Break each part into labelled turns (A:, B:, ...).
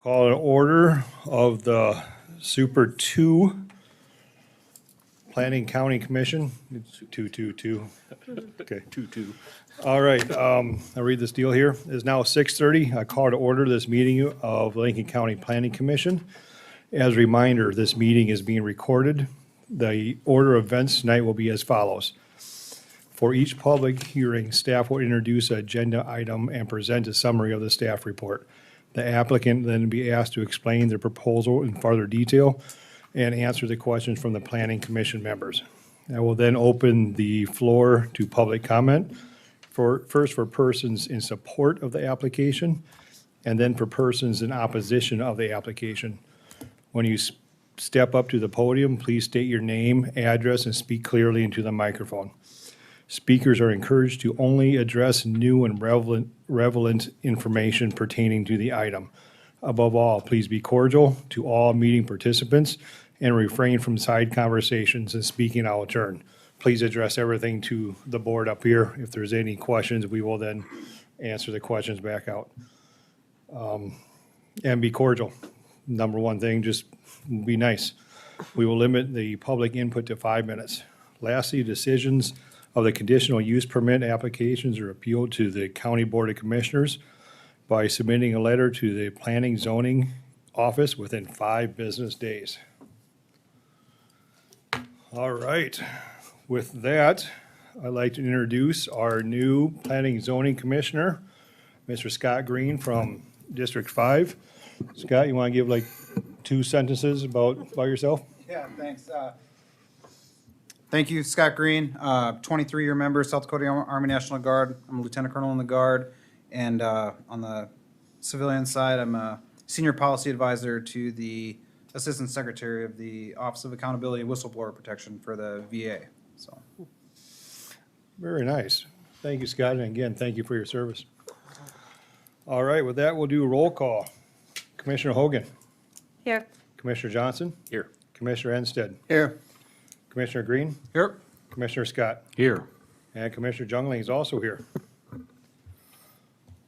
A: Call an order of the Super 2 Planning County Commission. It's 222. Okay.
B: 2-2.
A: All right, I'll read this deal here. It's now 6:30. I call to order this meeting of Lincoln County Planning Commission. As a reminder, this meeting is being recorded. The order of events tonight will be as follows. For each public hearing, staff will introduce an agenda item and present a summary of the staff report. The applicant then be asked to explain their proposal in further detail and answer the questions from the Planning Commission members. I will then open the floor to public comment, first for persons in support of the application, and then for persons in opposition of the application. When you step up to the podium, please state your name, address, and speak clearly into the microphone. Speakers are encouraged to only address new and relevant information pertaining to the item. Above all, please be cordial to all meeting participants and refrain from side conversations and speaking out of turn. Please address everything to the board up here. If there's any questions, we will then answer the questions back out. And be cordial. Number one thing, just be nice. We will limit the public input to 5 minutes. Lastly, decisions of the conditional use permit applications are appealed to the County Board of Commissioners by submitting a letter to the Planning Zoning Office within 5 business days. All right. With that, I'd like to introduce our new Planning Zoning Commissioner, Mr. Scott Green from District 5. Scott, you want to give like 2 sentences about yourself?
C: Yeah, thanks. Thank you, Scott Green, 23-year member, South Dakota Army National Guard. I'm a lieutenant colonel in the Guard, and on the civilian side, I'm a senior policy advisor to the Assistant Secretary of the Office of Accountability and Whistleblower Protection for the VA. So,
A: Very nice. Thank you, Scott, and again, thank you for your service. All right, with that, we'll do a roll call. Commissioner Hogan.
D: Here.
A: Commissioner Johnson.
B: Here.
A: Commissioner Enstead.
C: here.
A: Commissioner Green.
C: Here.
A: Commissioner Scott.
B: Here.
A: And Commissioner Jungling is also here.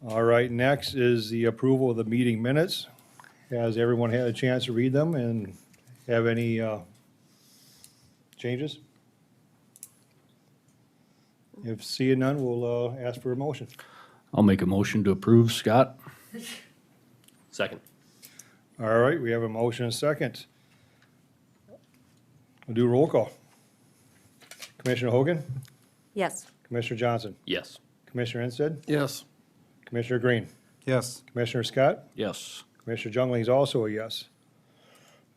A: All right, next is the approval of the meeting minutes. Has everyone had a chance to read them and have any changes? If seeing none, we'll ask for a motion.
B: I'll make a motion to approve, Scott. Second.
A: All right, we have a motion and a second. We'll do a roll call. Commissioner Hogan,
D: Yes.
A: Commissioner Johnson,
B: Yes.
A: Commissioner Enstead,
B: Yes.
A: Commissioner Green,
C: Yes.
A: Commissioner Scott,
B: Yes.
A: Commissioner Jungling is also a yes.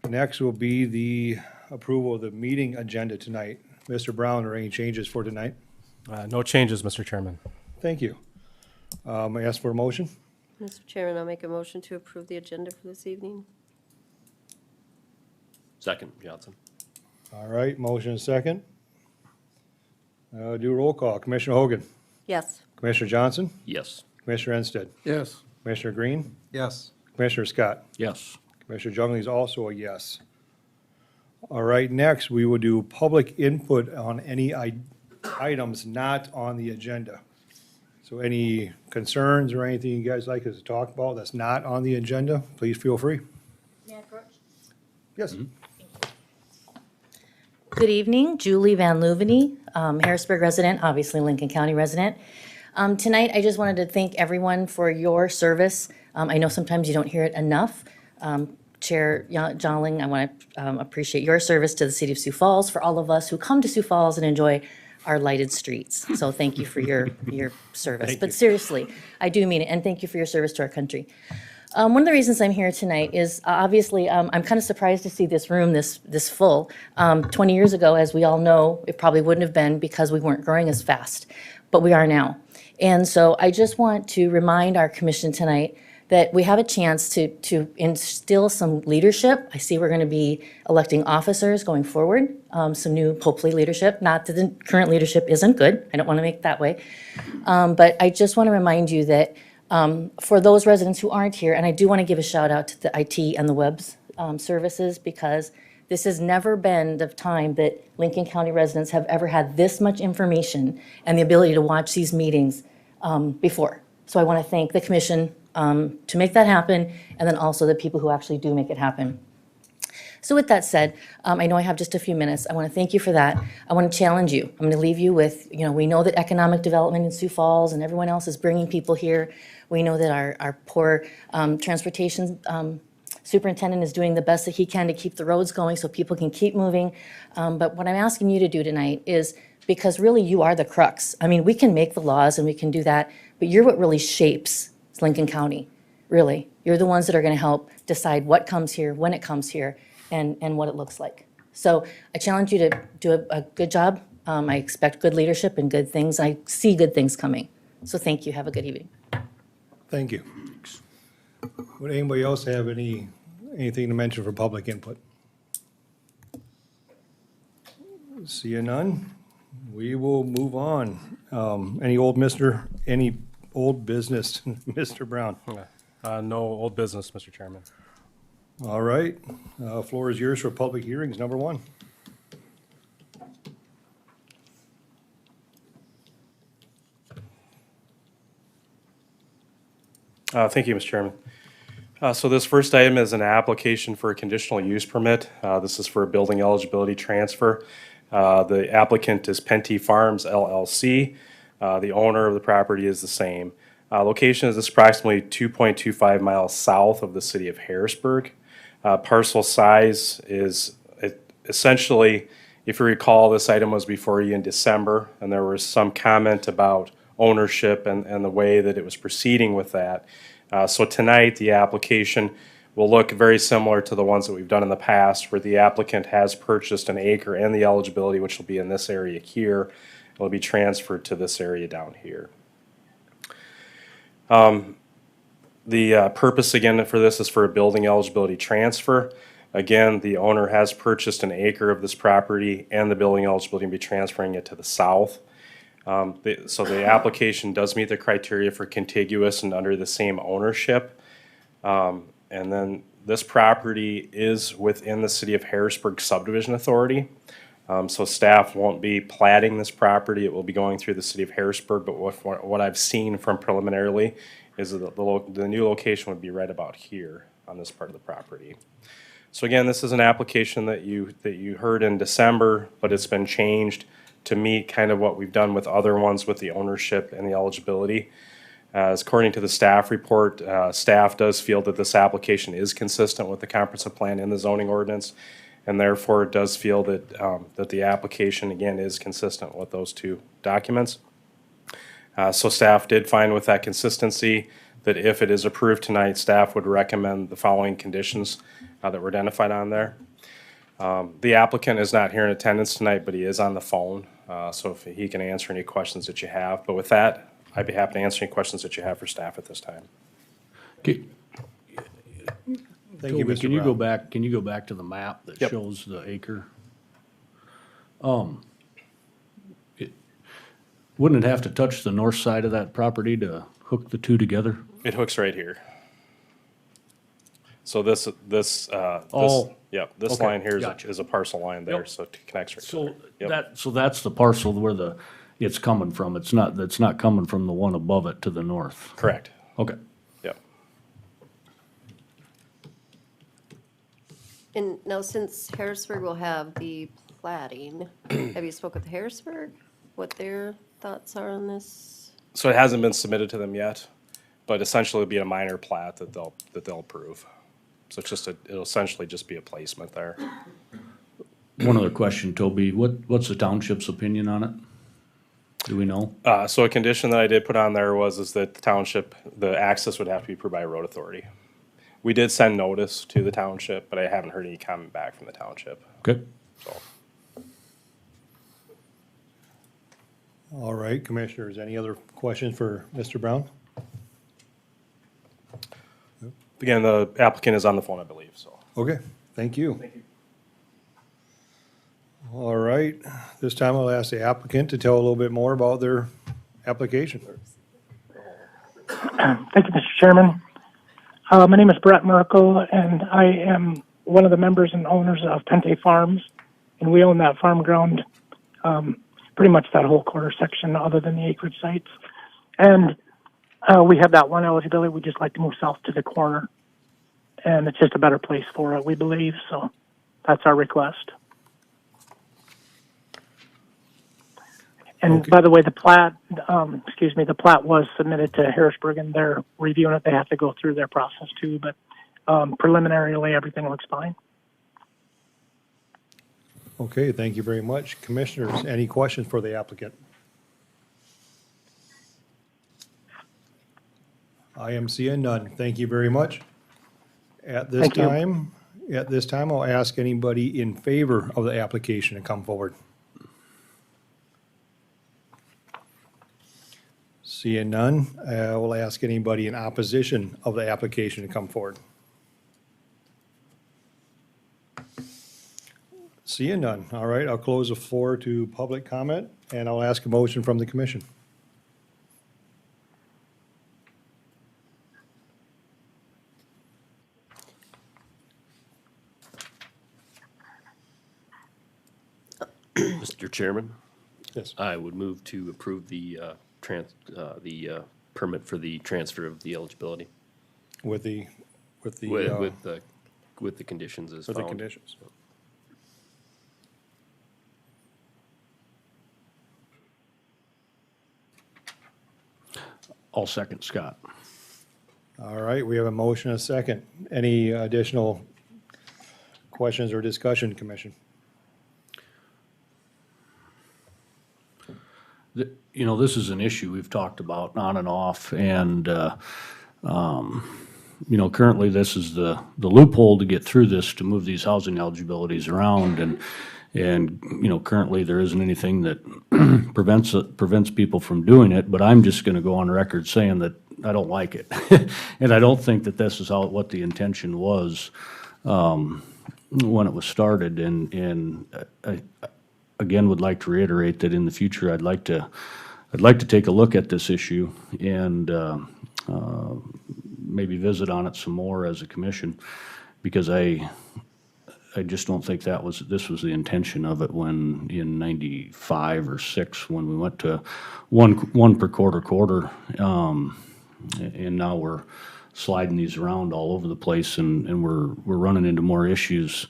A: Next will be the approval of the meeting agenda tonight. Mr. Brown, are any changes for tonight?
E: No changes, Mr. Chairman.
A: Thank you. I ask for a motion.
D: Mr. Chairman, I'll make a motion to approve the agenda for this evening.
B: Second, Johnson.
A: All right, motion and second. Do a roll call. Commissioner Hogan,
D: Yes.
A: Commissioner Johnson,
B: Yes.
A: Commissioner Enstead,
C: Yes.
A: Commissioner Green,
C: Yes.
A: Commissioner Scott.
B: Yes.
A: Commissioner Jungling is also a yes. All right, next, we will do public input on any items not on the agenda. So any concerns or anything you guys like us to talk about that's not on the agenda, please feel free.
F: May I approach?
A: Yes.
F: Good evening, Julie Van Leuveney, Harrisburg resident, obviously Lincoln County resident. Tonight, I just wanted to thank everyone for your service. I know sometimes you don't hear it enough. Chair Jongling, I want to appreciate your service to the city of Sioux Falls, for all of us who come to Sioux Falls and enjoy our lighted streets. So thank you for your service. But seriously, I do mean it, and thank you for your service to our country. One of the reasons I'm here tonight is obviously I'm kind of surprised to see this room this full. 20 years ago, as we all know, it probably wouldn't have been because we weren't growing as fast, but we are now. And so I just want to remind our commission tonight that we have a chance to instill some leadership. I see we're going to be electing officers going forward, some new, hopefully, leadership. Not that the current leadership isn't good. I don't want to make it that way. But I just want to remind you that for those residents who aren't here, and I do want to give a shout out to the IT and the web services, because this has never been the time that Lincoln County residents have ever had this much information and the ability to watch these meetings before. So I want to thank the commission to make that happen, and then also the people who actually do make it happen. So with that said, I know I have just a few minutes. I want to thank you for that. I want to challenge you. I'm going to leave you with, we know that economic development in Sioux Falls and everyone else is bringing people here. We know that our poor transportation superintendent is doing the best that he can to keep the roads going so people can keep moving. But what I'm asking you to do tonight is, because really you are the crux. I mean, we can make the laws and we can do that, but you're what really shapes Lincoln County, really. You're the ones that are going to help decide what comes here, when it comes here, and what it looks like. So I challenge you to do a good job. I expect good leadership and good things. I see good things coming. So thank you. Have a good evening.
A: Thank you. Would anybody else have anything to mention for public input? Seeing none, we will move on. Any old business, Mr. Brown?
E: No old business, Mr. Chairman.
A: All right, floor is yours for public hearings, number one.
E: Thank you, Mr. Chairman. So this first item is an application for a conditional use permit. This is for a building eligibility transfer. The applicant is Penty Farms LLC. The owner of the property is the same. Location is approximately 2.25 miles south of the city of Harrisburg. Parcel size is essentially, if you recall, this item was before you in December, and there was some comment about ownership and the way that it was proceeding with that. So tonight, the application will look very similar to the ones that we've done in the past, where the applicant has purchased an acre and the eligibility, which will be in this area here, will be transferred to this area down here. The purpose again for this is for a building eligibility transfer. Again, the owner has purchased an acre of this property and the building eligibility will be transferring it to the south. So the application does meet the criteria for contiguous and under the same ownership. And then this property is within the city of Harrisburg subdivision authority. So staff won't be platting this property. It will be going through the city of Harrisburg, but what I've seen from preliminarily is that the new location would be right about here on this part of the property. So again, this is an application that you heard in December, but it's been changed to meet kind of what we've done with other ones with the ownership and the eligibility. As according to the staff report, staff does feel that this application is consistent with the comprehensive plan in the zoning ordinance, and therefore it does feel that that the application again is consistent with those two documents. So staff did find with that consistency that if it is approved tonight, staff would recommend the following conditions that were identified on there. The applicant is not here in attendance tonight, but he is on the phone, so if he can answer any questions that you have. But with that, I'd be happy to answer any questions that you have for staff at this time.
B: Okay,
A: Thank you,
B: Toby,
A: Mr.
B: can you
A: Brown.
B: go back to the map that
E: Yep.
B: shows the acre? Wouldn't it have to touch the north side of that property to hook the two together?
E: It hooks right here. So this
B: Oh,
E: yep, this
B: okay,
E: line here
B: gotcha.
E: is a parcel line there,
B: Yep.
E: so it connects right
B: So
E: there. Yep.
B: so that's the parcel where it's coming from. It's not coming from the one above it to the north.
E: Correct.
B: Okay.
E: Yep.
D: And now, since Harrisburg will have the plating, have you spoke with Harrisburg? What their thoughts are on this?
E: So it hasn't been submitted to them yet, but essentially it'll be a minor plat that they'll approve. So it'll essentially just be a placement there.
B: One other question, Toby. What's the township's opinion on it? Do we know?
E: So a condition that I did put on there is that the township, the access would have to be approved by a road authority. We did send notice to the township, but I haven't heard any comment back from the township,
B: Okay.
E: so.
A: All right, Commissioners, any other questions for Mr. Brown?
E: Again, the applicant is on the phone, I believe, so.
A: Okay, thank you. All right, this time I'll ask the applicant to tell a little bit more about their application.
G: Thank you, Mr. Chairman. My name is Brett Merkel, and I am one of the members and owners of Penty Farms, and we own that farm ground, pretty much that whole quarter section other than the acreage sites. And We have that one eligibility. We just like to move south to the corner. And it's just a better place for it, we believe. So that's our request. And
A: Okay.
G: by the way, the plat, the plat was submitted to Harrisburg, and they're reviewing it. They have to go through their process too, but preliminarily, everything looks fine.
A: Okay, thank you very much. Commissioners, any questions for the applicant? I am seeing none. Thank you very much. At this
G: Thank you.
A: time, I'll ask anybody in favor of the application to come forward. Seeing none, I will ask anybody in opposition of the application to come forward. Seeing none. All right, I'll close the floor to public comment, and I'll ask a motion from the commission.
H: Mr. Chairman,
A: Yes.
H: I would move to approve the permit for the transfer of the eligibility
A: With the
H: with the conditions as
A: with the
H: found.
A: conditions.
B: I'll second Scott.
A: All right, we have a motion and a second. Any additional questions or discussion, Commission?
B: You know, this is an issue we've talked about on and off, and, you know, currently this is the loophole to get through this, to move these housing eligibilities around, and, you know, currently there isn't anything that prevents people from doing it, but I'm just gonna go on record saying that I don't like it. And I don't think that this is what the intention was, when it was started, and I, again, would like to reiterate that in the future, I'd like to take a look at this issue and maybe visit on it some more as a commission, because I just don't think this was the intention of it when in 95 or 6, when we went to one per quarter, and now we're sliding these around all over the place, and we're running into more issues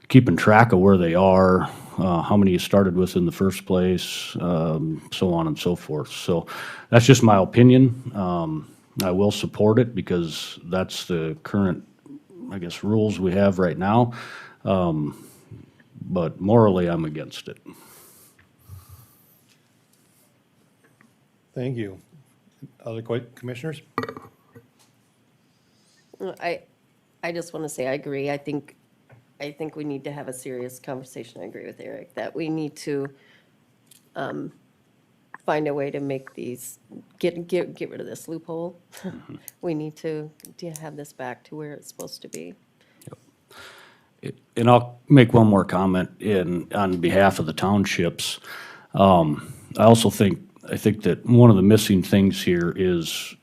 B: keeping track of where they are, how many you started with in the first place, so on and so forth. So that's just my opinion. I will support it because that's the current, I guess, rules we have right now. But morally, I'm against it.
A: Thank you. Other commissioners?
D: I just want to say I agree. I think we need to have a serious conversation. I agree with Eric that we need to find a way to make these, get rid of this loophole. We need to have this back to where it's supposed to be.
B: And I'll make one more comment on behalf of the townships. I think that one of the missing things here is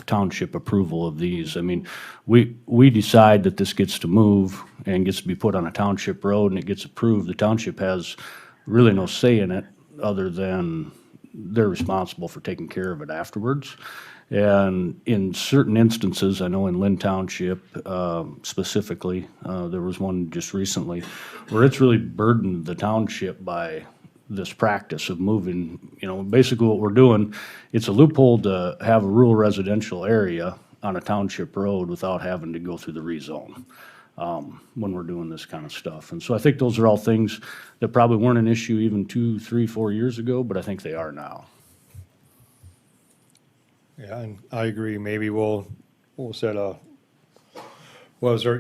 B: township approval of these. I mean, we decide that this gets to move and gets to be put on a township road and it gets approved. The township has really no say in it other than they're responsible for taking care of it afterwards. And in certain instances, I know in Lynn Township specifically, there was one just recently where it's really burdened the township by this practice of moving, you know, basically what we're doing, it's a loophole to have a rural residential area on a township road without having to go through the rezone when we're doing this kind of stuff. And so I think those are all things that probably weren't an issue even 2, 3, 4 years ago, but I think they are now.
A: Yeah, and I agree. Maybe we'll start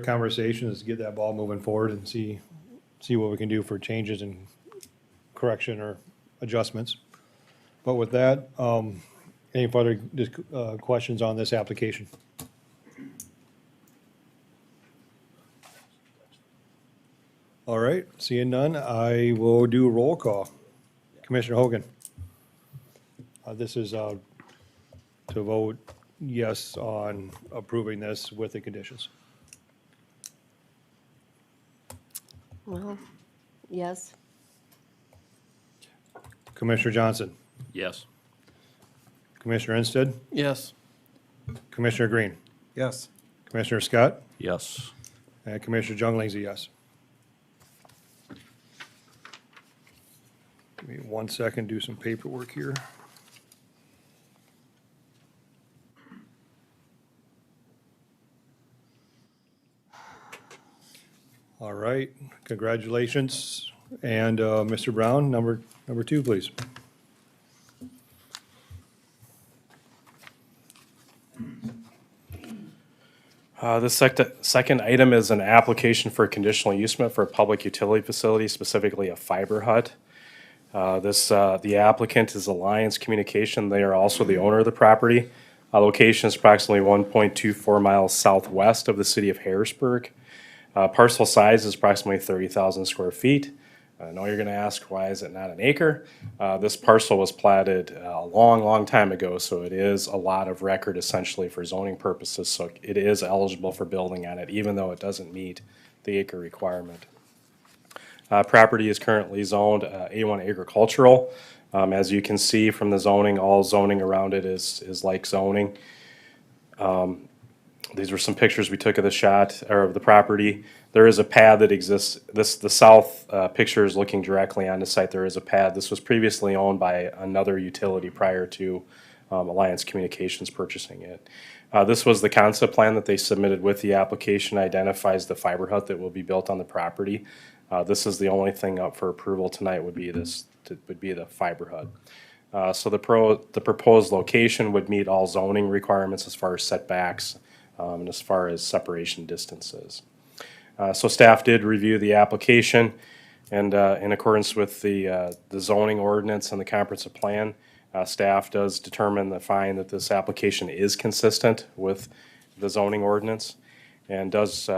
A: conversations, get that ball moving forward and see what we can do for changes and correction or adjustments. But with that, any further questions on this application? All right, seeing none, I will do a roll call. Commissioner Hogan. This is to vote yes on approving this with the conditions.
D: Well, yes.
A: Commissioner Johnson,
H: Yes.
A: Commissioner Ensted,
H: Yes.
A: Commissioner Green,
C: Yes.
A: Commissioner Scott,
B: Yes.
A: and Commissioner Jungling's a yes. Give me 1 second, do some paperwork here. All right, congratulations. And Mr. Brown, number 2, please.
E: The second item is an application for conditional use permit for a public utility facility, specifically a fiber hut. The applicant is Alliance Communication. They are also the owner of the property. Location is approximately 1.24 miles southwest of the city of Harrisburg. Parcel size is approximately 30,000 square feet. I know you're going to ask, why is it not an acre? This parcel was platted a long, long time ago, so it is a lot of record essentially for zoning purposes. So it is eligible for building on it, even though it doesn't meet the acre requirement. Property is currently zoned A1 agricultural. As you can see from the zoning, all zoning around it is like zoning. These were some pictures we took of the shot, or of the property. There is a pad that exists. The south picture is looking directly on the site. There is a pad. This was previously owned by another utility prior to Alliance Communications purchasing it. This was the concept plan that they submitted with the application, identifies the fiber hut that will be built on the property. This is the only thing up for approval tonight would be the fiber hut. So the proposed location would meet all zoning requirements as far as setbacks and as far as separation distances. So staff did review the application, and in accordance with the zoning ordinance and the comprehensive plan, staff does find that this application is consistent with the zoning ordinance, and does,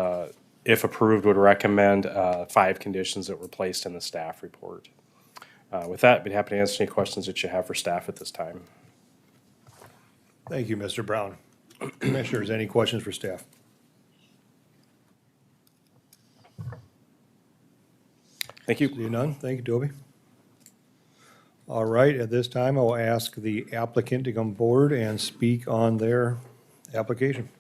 E: if approved, would recommend 5 conditions that were placed in the staff report. With that, I'd be happy to answer any questions that you have for staff at this time.
A: Thank you, Mr. Brown. Commissioners, any questions for staff?
E: Thank you.
A: See none? Thank you, Toby. All right, at this time, I will ask the applicant to come forward and speak on their application.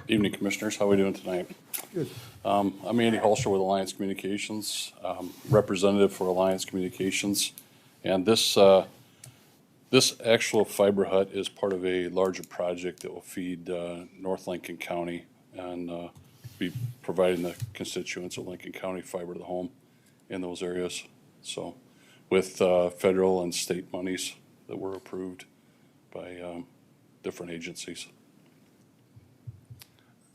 I: Evening, Commissioners. How are we doing tonight?
A: Good.
I: I'm Andy Holscher with Alliance Communications, representative for Alliance Communications. And this actual fiber hut is part of a larger project that will feed North Lincoln County and be providing the constituents of Lincoln County fiber to the home in those areas. So with federal and state monies that were approved by different agencies.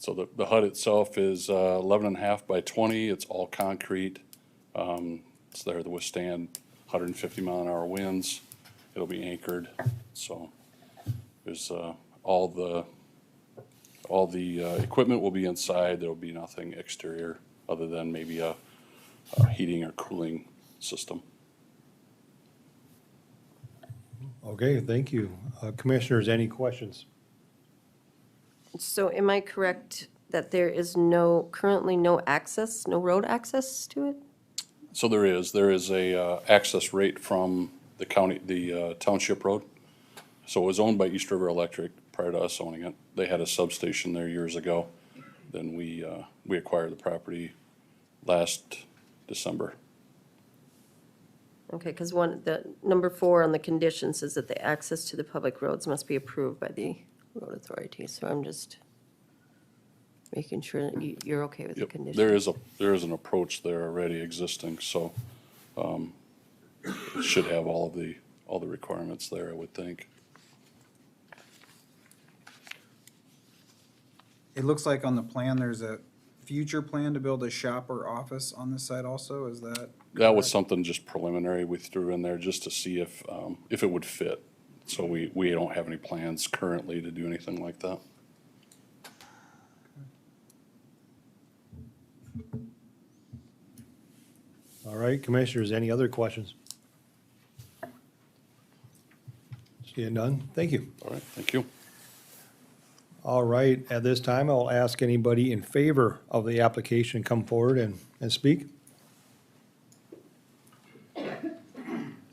I: So the hut itself is 11.5 by 20. It's all concrete. It's there to withstand 150 mile an hour winds. It'll be anchored. So there's all the equipment will be inside. There will be nothing exterior other than maybe a heating or cooling system.
A: Okay, thank you. Commissioners, any questions?
D: So am I correct that there is currently no road access to it?
I: So there is a access rate from the county, the township road. So it was owned by East River Electric prior to us owning it. They had a substation there years ago. Then we acquired the property last December.
D: Okay, because the number 4 on the conditions is that the access to the public roads must be approved by the road authority. So I'm just making sure that you're okay with the
I: Yep.
D: conditions.
I: There is an approach there already existing, so it should have all the requirements there, I would think.
C: It looks like on the plan, there's a future plan to build a shop or office on this site also, is that?
I: That was something just preliminary we threw in there just to see if it would fit. So we don't have any plans currently to do anything like that.
A: All right, Commissioners, any other questions? Seeing none, thank you.
I: All right, thank you.
A: All right, at this time, I'll ask anybody in favor of the application come forward and speak.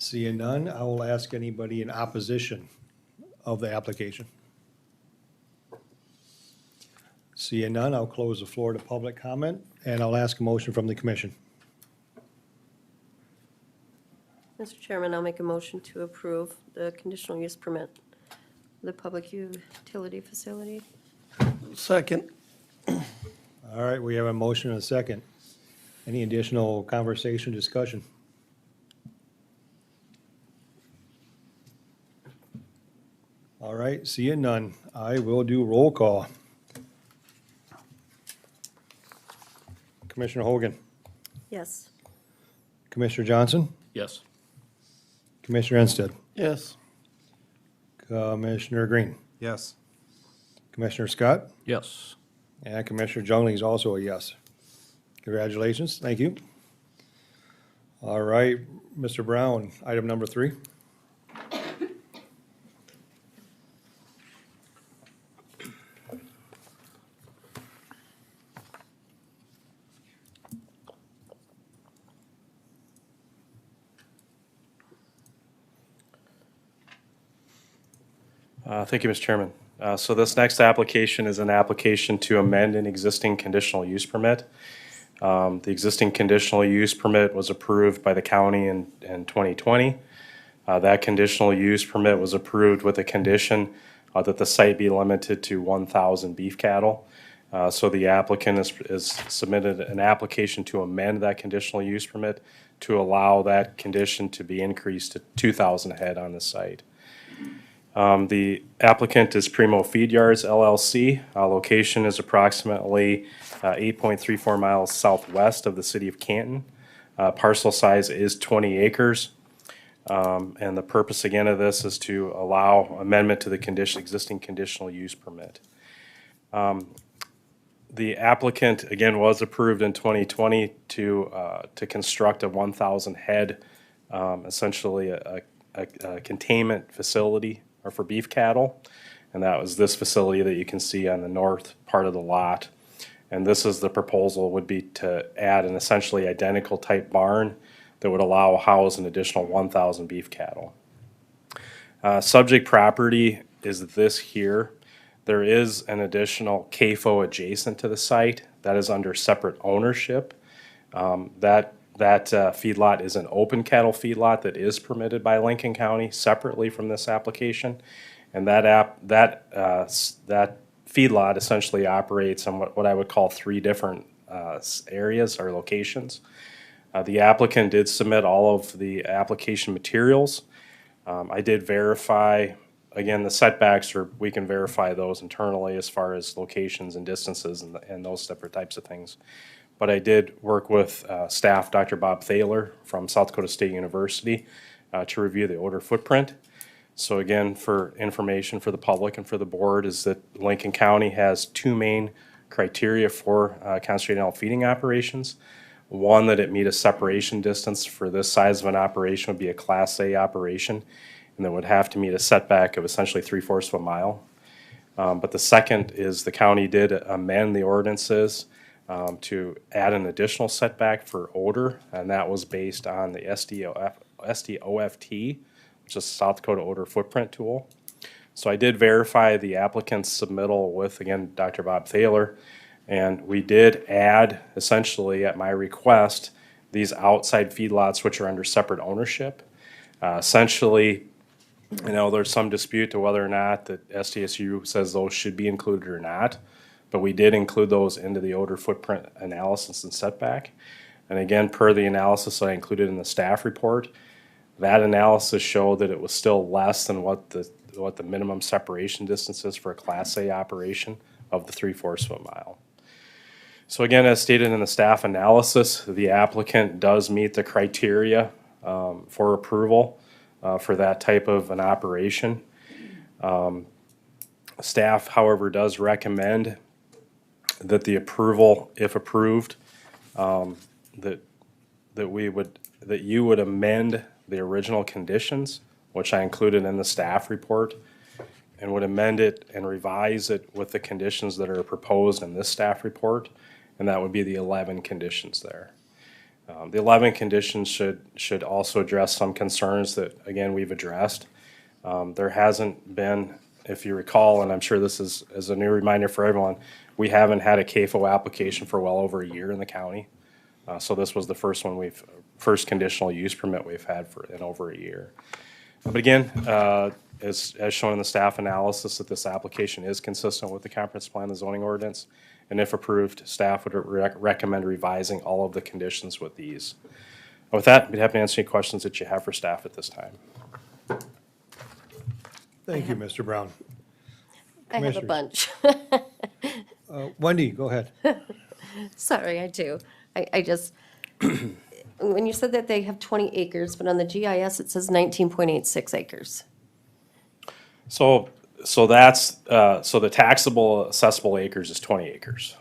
A: Seeing none, I will ask anybody in opposition of the application. Seeing none, I'll close the floor to public comment, and I'll ask a motion from the commission.
D: Mr. Chairman, I'll make a motion to approve the conditional use permit, the public utility facility.
J: Second.
A: All right, we have a motion and a second. Any additional conversation, discussion? All right, seeing none, I will do roll call. Commissioner Hogan,
D: Yes.
A: Commissioner Johnson,
H: Yes.
A: Commissioner Ensted,
J: Yes.
A: Commissioner Green,
C: Yes.
A: Commissioner Scott,
B: Yes.
A: and Commissioner Jungling is also a yes. Congratulations, thank you. All right, Mr. Brown, item number 3.
E: Thank you, Mr. Chairman. So this next application is an application to amend an existing conditional use permit. The existing conditional use permit was approved by the county in 2020. That conditional use permit was approved with a condition that the site be limited to 1,000 beef cattle. So the applicant is submitted an application to amend that conditional use permit to allow that condition to be increased to 2,000 head on the site. The applicant is Primo Feed Yards LLC. Location is approximately 8.34 miles southwest of the city of Canton. Parcel size is 20 acres. And the purpose again of this is to allow amendment to the existing conditional use permit. The applicant again was approved in 2020 to construct a 1,000 head, essentially a containment facility or for beef cattle, and that was this facility that you can see on the north part of the lot. And this is the proposal would be to add an essentially identical type barn that would allow house an additional 1,000 beef cattle. Subject property is this here. There is an additional CAFO adjacent to the site that is under separate ownership. That feedlot is an open cattle feedlot that is permitted by Lincoln County separately from this application. And that feedlot essentially operates on what I would call 3 different areas or locations. The applicant did submit all of the application materials. I did verify, again, the setbacks, or we can verify those internally as far as locations and distances and those different types of things. But I did work with staff, Dr. Bob Thaler from South Dakota State University, to review the odor footprint. So again, for information for the public and for the board, is that Lincoln County has 2 main criteria for concentrated animal feeding operations. One, that it meet a separation distance for this size of an operation would be a Class A operation, and that would have to meet a setback of essentially 3/4 of a mile. But the second is the county did amend the ordinances to add an additional setback for odor, and that was based on the SDOFT, which is South Dakota Odor Footprint Tool. So I did verify the applicant's submittal with, again, Dr. Bob Thaler, and we did add, essentially at my request, these outside feedlots which are under separate ownership. Essentially, you know, there's some dispute to whether or not that SDSU says those should be included or not, but we did include those into the odor footprint analysis and setback. And again, per the analysis I included in the staff report, that analysis showed that it was still less than what the minimum separation distance is for a Class A operation of the 3/4 of a mile. So again, as stated in the staff analysis, the applicant does meet the criteria for approval for that type of an operation. Staff, however, does recommend that the approval, if approved, that you would amend the original conditions, which I included in the staff report, and would amend it and revise it with the conditions that are proposed in this staff report, and that would be the 11 conditions there. The 11 conditions should also address some concerns that, again, we've addressed. There hasn't been, if you recall, and I'm sure this is a new reminder for everyone, we haven't had a CAFO application for well over a year in the county. So this was the first conditional use permit we've had in over a year. But again, as shown in the staff analysis, that this application is consistent with the comprehensive plan, the zoning ordinance, and if approved, staff would recommend revising all of the conditions with these. With that, I'd be happy to answer any questions that you have for staff at this time.
A: Thank you, Mr. Brown.
D: I have a
A: Commissioners.
D: bunch.
A: Wendy, go ahead.
D: Sorry, I do. I just, when you said that they have 20 acres, but on the GIS, it says 19.86 acres.
E: So that's, so the taxable assessable acres is 20 acres.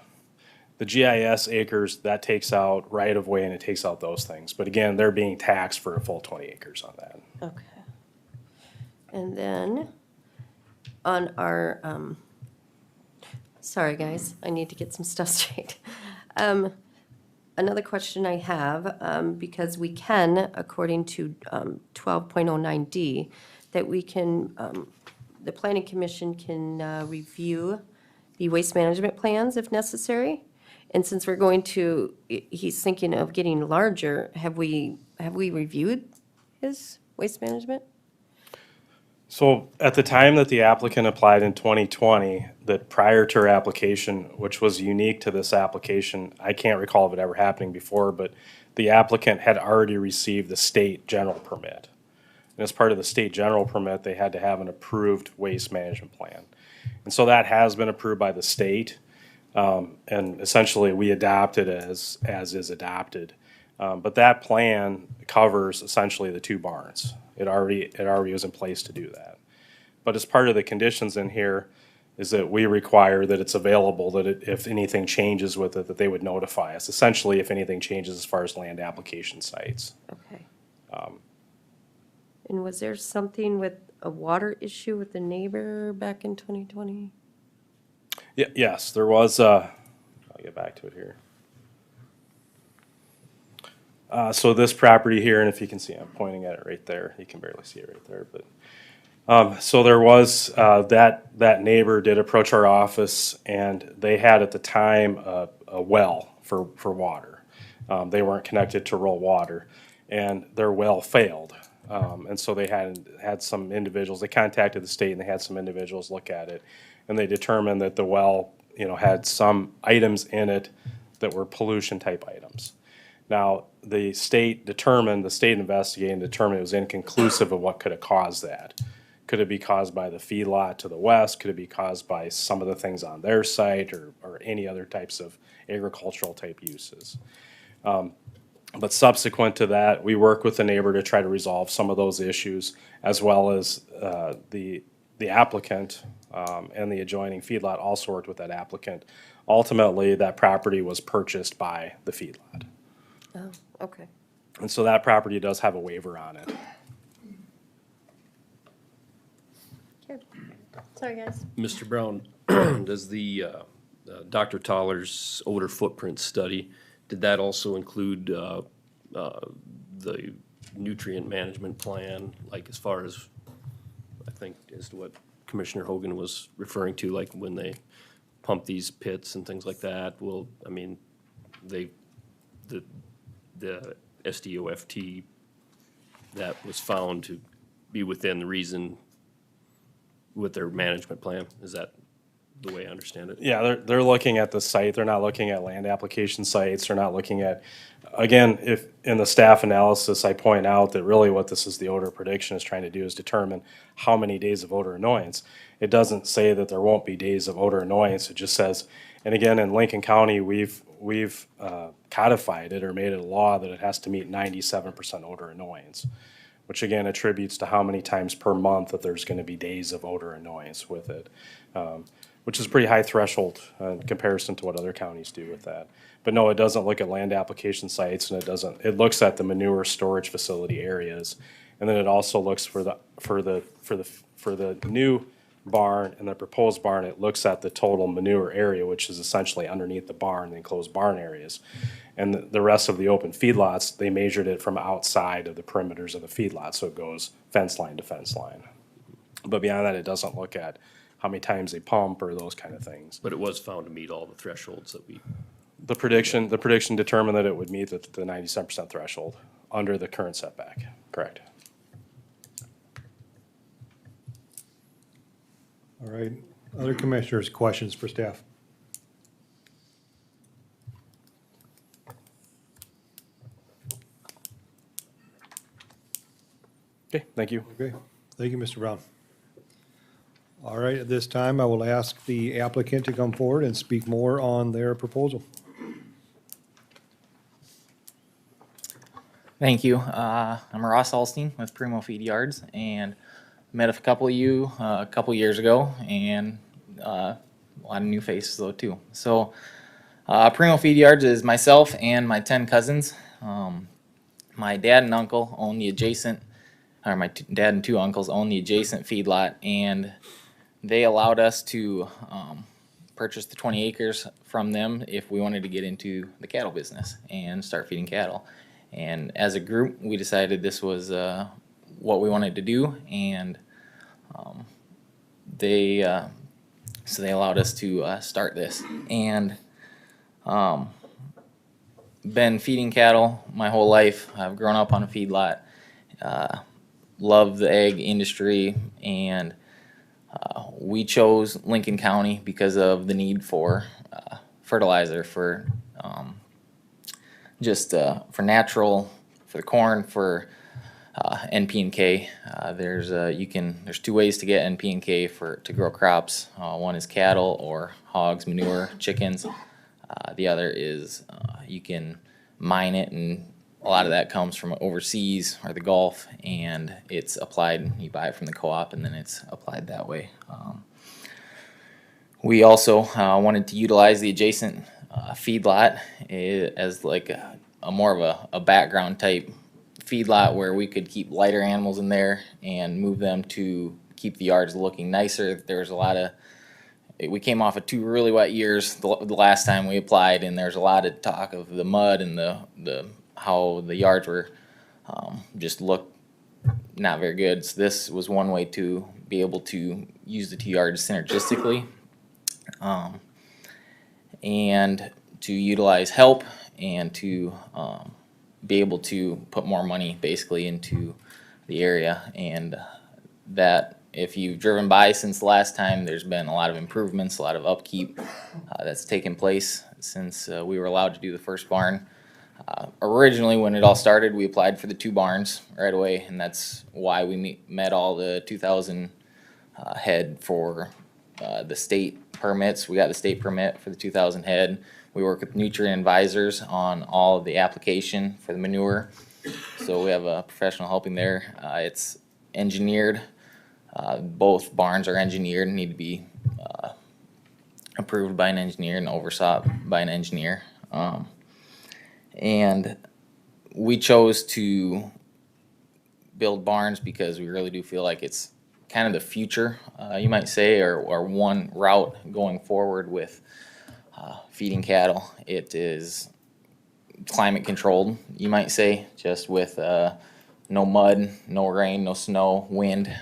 E: The GIS acres, that takes out right of way and it takes out those things. But again, they're being taxed for a full 20 acres on that.
D: Okay. And then on our, sorry, guys, I need to get some stuff straight. Another question I have, because we can, according to 12.09D, that we can, the planning commission can review the waste management plans if necessary. And since we're going to, he's thinking of getting larger, have we reviewed his waste management?
E: So at the time that the applicant applied in 2020, that prior to her application, which was unique to this application, I can't recall of it ever happening before, but the applicant had already received the state general permit. And as part of the state general permit, they had to have an approved waste management plan. And so that has been approved by the state. And essentially we adopt it as is adopted. But that plan covers essentially the two barns. It already was in place to do that. But as part of the conditions in here is that we require that it's available, that if anything changes with it, that they would notify us. Essentially, if anything changes as far as land application sites.
D: Okay. And was there something with a water issue with the neighbor back in 2020?
E: Yes, there was, I'll get back to it here. So this property here, and if you can see, I'm pointing at it right there. You can barely see it right there, but so there was that neighbor did approach our office, and they had at the time a well for water. They weren't connected to rural water, and their well failed. And so they had some individuals. They contacted the state, and they had some individuals look at it, and they determined that the well, had some items in it that were pollution type items. Now, the state investigated and determined it was inconclusive of what could have caused that. Could it be caused by the feedlot to the west? Could it be caused by some of the things on their site or any other types of agricultural type uses? But subsequent to that, we worked with the neighbor to try to resolve some of those issues, as well as the applicant and the adjoining feedlot also worked with that applicant. Ultimately, that property was purchased by the feedlot.
D: Oh, okay.
E: And so that property does have a waiver on it.
D: Okay. Sorry, guys.
H: Mr. Brown, does the Dr. Toller's odor footprint study, did that also include the nutrient management plan, like as far as, I think, as to what Commissioner Hogan was referring to, like when they pump these pits and things like that? Well, I mean, the SDOFT that was found to be within the reason with their management plan. Is that the way I understand it?
E: Yeah, they're looking at the site. They're not looking at land application sites. They're not looking at, again, if in the staff analysis, I point out that really what this is, the odor prediction is trying to do is determine how many days of odor annoyance. It doesn't say that there won't be days of odor annoyance. It just says, and again, in Lincoln County, we've codified it or made it a law that it has to meet 97% odor annoyance, which again attributes to how many times per month that there's going to be days of odor annoyance with it, which is a pretty high threshold in comparison to what other counties do with that. But no, it doesn't look at land application sites, and it looks at the manure storage facility areas, and then it also looks for the new barn and the proposed barn, it looks at the total manure area, which is essentially underneath the barn, the enclosed barn areas. And the rest of the open feedlots, they measured it from outside of the perimeters of the feedlot, so it goes fence line to fence line. But beyond that, it doesn't look at how many times they pump or those kind of things.
H: But it was found to meet all the thresholds that we,
E: The prediction determined that it would meet the 97% threshold under the current setback, correct?
A: All right. Other commissioners, questions for staff?
E: Okay, thank you.
A: Okay, thank you, Mr. Brown. All right, at this time, I will ask the applicant to come forward and speak more on their proposal.
K: Thank you. I'm Ross Alstein with Primo Feed Yards, and met a couple of you a couple years ago, and a lot of new faces though too. So Primo Feed Yards is myself and my 10 cousins. My dad and uncle own the adjacent, or my dad and 2 uncles own the adjacent feedlot, and they allowed us to purchase the 20 acres from them if we wanted to get into the cattle business and start feeding cattle. And as a group, we decided this was what we wanted to do, and they allowed us to start this. And been feeding cattle my whole life. I've grown up on a feedlot. Love the egg industry, and we chose Lincoln County because of the need for fertilizer, for for natural, for the corn, for NP and K. There's 2 ways to get NP and K to grow crops. One is cattle or hogs, manure, chickens. The other is you can mine it, and a lot of that comes from overseas or the Gulf, and it's applied. You buy it from the co-op, and then it's applied that way. We also wanted to utilize the adjacent feedlot as like a more of a background type feedlot where we could keep lighter animals in there and move them to keep the yards looking nicer. There was a lot of, we came off of 2 really wet years the last time we applied, and there's a lot of talk of the mud and the how the yards were just looked not very good. So this was one way to be able to use the 2 yards synergistically, and to utilize help, and to be able to put more money basically into the area. And that, if you've driven by since the last time, there's been a lot of improvements, a lot of upkeep that's taken place since we were allowed to do the first barn. Originally, when it all started, we applied for the 2 barns right away, and that's why we met all the 2,000 head for the state permits. We got the state permit for the 2,000 head. We work with nutrient advisors on all of the application for the manure, so we have a professional helping there. It's engineered. Both barns are engineered and need to be approved by an engineer and oversaw by an engineer. And we chose to build barns because we really do feel like it's kind of the future, you might say, or one route going forward with feeding cattle. It is climate controlled, you might say, just with no mud, no rain, no snow, wind,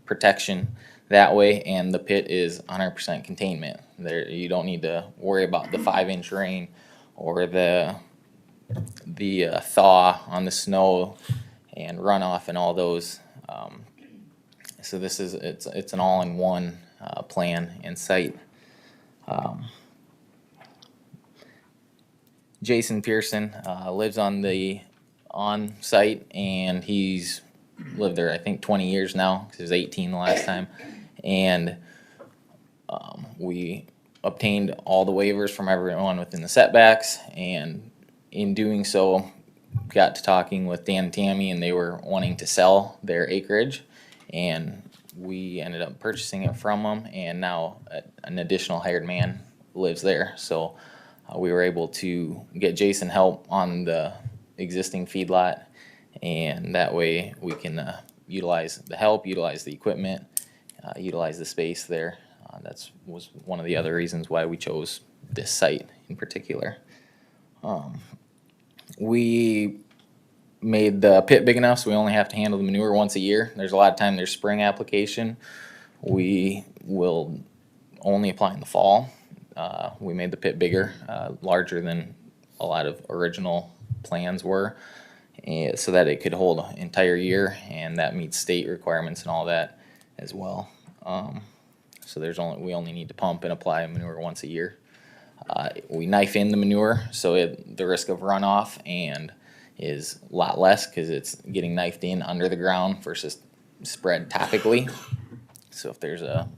K: protection that way, and the pit is 100% containment. There, you don't need to worry about the 5-inch rain or the thaw on the snow and runoff and all those. So this is it's an all-in-one plan and site. Jason Pearson lives on site, and he's lived there I think 20 years now, because he was 18 the last time. And we obtained all the waivers from everyone within the setbacks, and in doing so got to talking with Dan and Tammy, and they were wanting to sell their acreage, and we ended up purchasing it from them, and now an additional hired man lives there. So we were able to get Jason help on the existing feedlot, and that way we can utilize the help, utilize the equipment, utilize the space there. Was one of the other reasons why we chose this site in particular. We made the pit big enough so we only have to handle the manure once a year. There's a lot of time there's spring application. We will only apply in the fall. We made the pit bigger, larger than a lot of original plans were, so that it could hold an entire year, and that meets state requirements and all that as well. So we only need to pump and apply manure once a year. We knife in the manure, so the risk of runoff and is a lot less because it's getting knifed in under the ground versus spread topically. So if there's a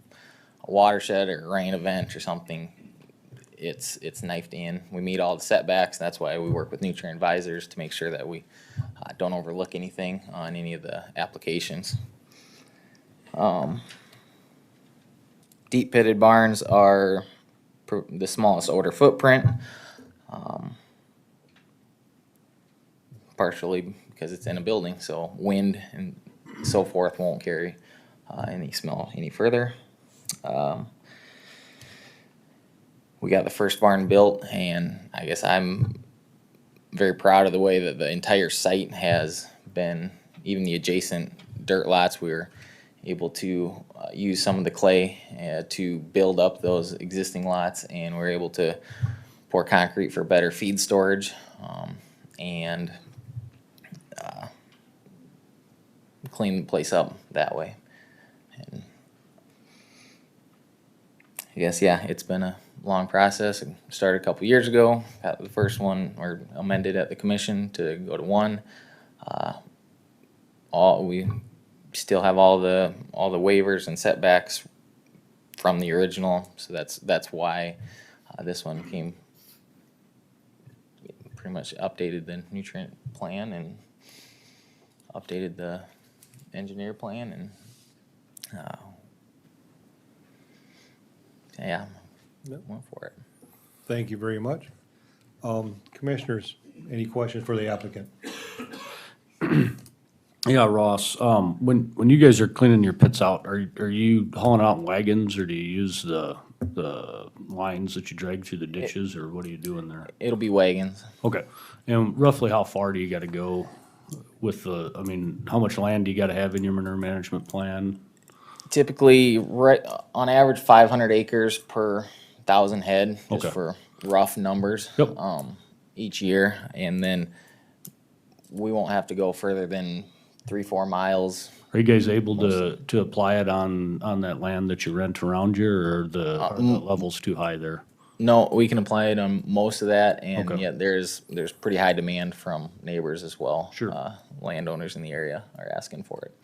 K: watershed or a rain event or something, it's knifed in. We meet all the setbacks. That's why we work with nutrient advisors to make sure that we don't overlook anything on any of the applications. Deep pitted barns are the smallest odor footprint, partially because it's in a building, so wind and so forth won't carry any smell any further. We got the first barn built, and I guess I'm very proud of the way that the entire site has been. Even the adjacent dirt lots, we were able to use some of the clay to build up those existing lots, and we're able to pour concrete for better feed storage, and clean the place up that way. And I guess, yeah, it's been a long process. It started a couple years ago. Got the first one or amended at the commission to go to one. We still have all the waivers and setbacks from the original, so that's why this one came. Pretty much updated the nutrient plan and updated the engineer plan, and yeah, went for it.
A: Thank you very much. Commissioners, any questions for the applicant?
B: Yeah, Ross, when you guys are cleaning your pits out, are you hauling out in wagons, or do you use the lines that you drag through the ditches, or what are you doing there?
K: It'll be wagons.
B: Okay, and roughly how far do you gotta go with how much land do you gotta have in your manure management plan?
K: Typically, right on average, 500 acres per 1,000 head, just
B: Okay.
K: for rough numbers.
B: Yep.
K: Each year, and then we won't have to go further than 3-4 miles.
B: Are you guys able to apply it on that land that you rent around you, or are the levels too high there?
K: No, we can apply it on most of that, and
B: Okay.
K: yet there's pretty high demand from neighbors as well.
B: Sure.
K: Landowners in the area are asking for it.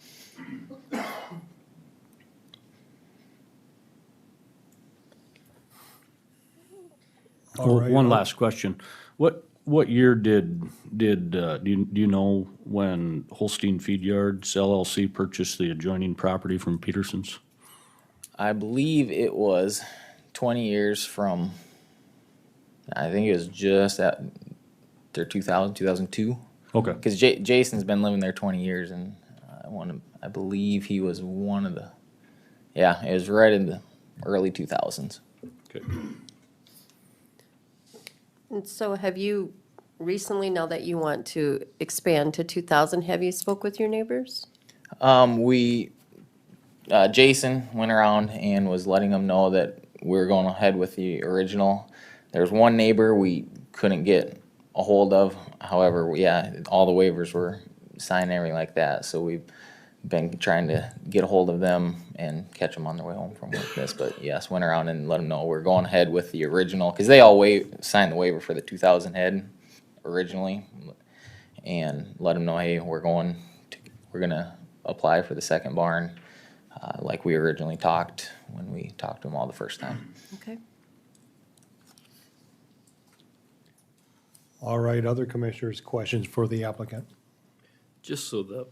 A: All right.
B: One last question. What year did do you know when Holstein Feed Yards LLC purchased the adjoining property from Peterson's?
K: I believe it was 20 years from, I think it was just at their 2002.
B: Okay.
K: Because Jason's been living there 20 years, and I believe he was one of the, yeah, it was right in the early 2000s.
B: Okay.
D: And so have you recently, now that you want to expand to 2,000, have you spoke with your neighbors?
K: Jason went around and was letting them know that we were going ahead with the original. There was one neighbor we couldn't get a hold of. However, yeah, all the waivers were signed and everything like that. So we've been trying to get a hold of them and catch them on their way home from this. But yes, went around and let them know we're going ahead with the original, because they all signed the waiver for the 2,000 head originally, and let them know, hey, we're gonna apply for the second barn, like we originally talked when we talked to them all the first time.
D: Okay.
A: All right, other commissioners, questions for the applicant?
H: Just so the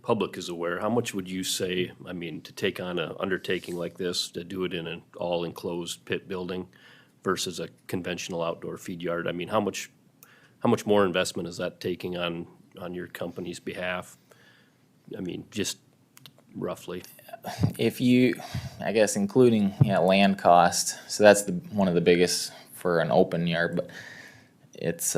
H: public is aware, how much would you say, to take on an undertaking like this, to do it in an all-enclosed pit building versus a conventional outdoor feed yard? How much more investment is that taking on your company's behalf? Just roughly?
K: If you, I guess including, land cost, so that's one of the biggest for an open yard, but it's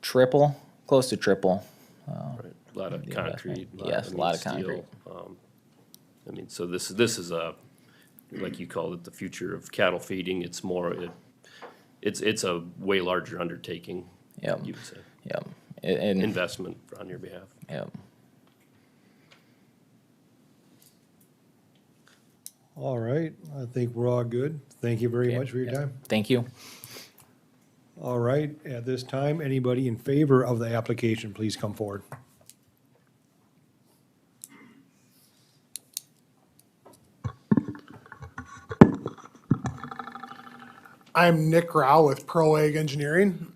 K: triple, close to triple.
H: Right. A lot of
K: the
H: concrete.
K: investment. Yes, a lot of
H: steel.
K: concrete.
H: I mean, so this is a, like you called it, the future of cattle feeding. It's more, it's a way larger undertaking.
K: Yep.
H: You would say.
K: Yep. And
H: Investment on your behalf.
K: yep.
A: All right, I think we're all good. Thank you very much for your time.
K: Thank you.
A: All right, at this time, anybody in favor of the application, please come forward.
L: I'm Nick Rao with Pro Ag Engineering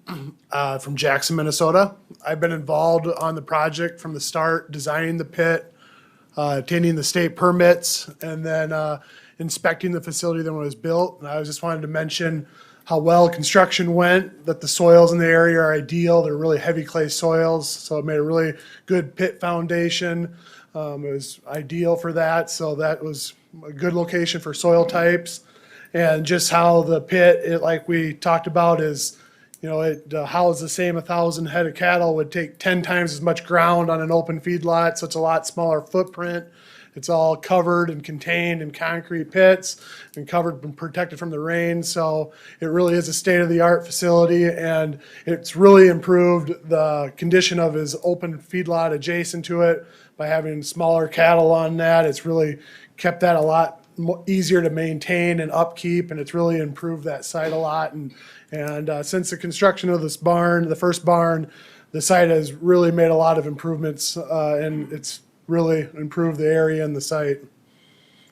L: from Jackson, Minnesota. I've been involved on the project from the start, designing the pit, obtaining the state permits, and then inspecting the facility when it was built. And I just wanted to mention how well construction went, that the soils in the area are ideal. They're really heavy clay soils, so it made a really good pit foundation. It was ideal for that, so that was a good location for soil types. And just how the pit, like we talked about, is, it houses the same 1,000 head of cattle, would take 10 times as much ground on an open feed lot, so it's a lot smaller footprint. It's all covered and contained in concrete pits and covered and protected from the rain. So it really is a state-of-the-art facility, and it's really improved the condition of his open feedlot adjacent to it by having smaller cattle on that. It's really kept that a lot easier to maintain and upkeep, and it's really improved that site a lot. And since the construction of this barn, the first barn, the site has really made a lot of improvements, and it's really improved the area and the site.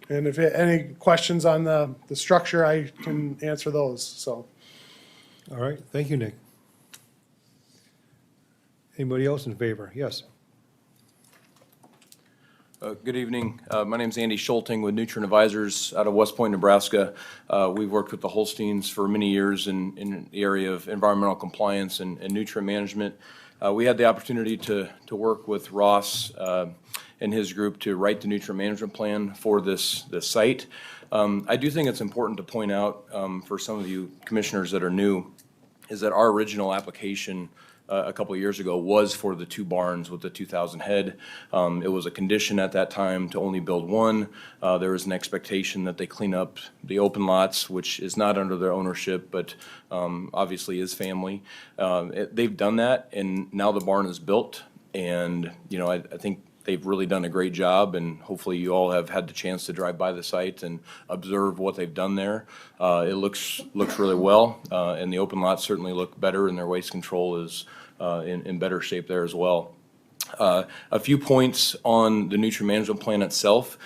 L: And if you have any questions on the structure, I can answer those, so.
A: All right, thank you, Nick. Anybody else in favor? Yes.
M: Good evening. My name's Andy Schulting with Nutrient Advisors out of West Point, Nebraska. We've worked with the Holsteins for many years in the area of environmental compliance and nutrient management. We had the opportunity to work with Ross and his group to write the nutrient management plan for this site. I do think it's important to point out for some of you commissioners that are new is that our original application a couple of years ago was for the 2 barns with the 2,000 head. It was a condition at that time to only build one. There was an expectation that they clean up the open lots, which is not under their ownership, but obviously is family. They've done that, and now the barn is built. And I think they've really done a great job, and hopefully you all have had the chance to drive by the site and observe what they've done there. It looks really well, and the open lots certainly look better, and their waste control is in better shape there as well. A few points on the nutrient management plan itself.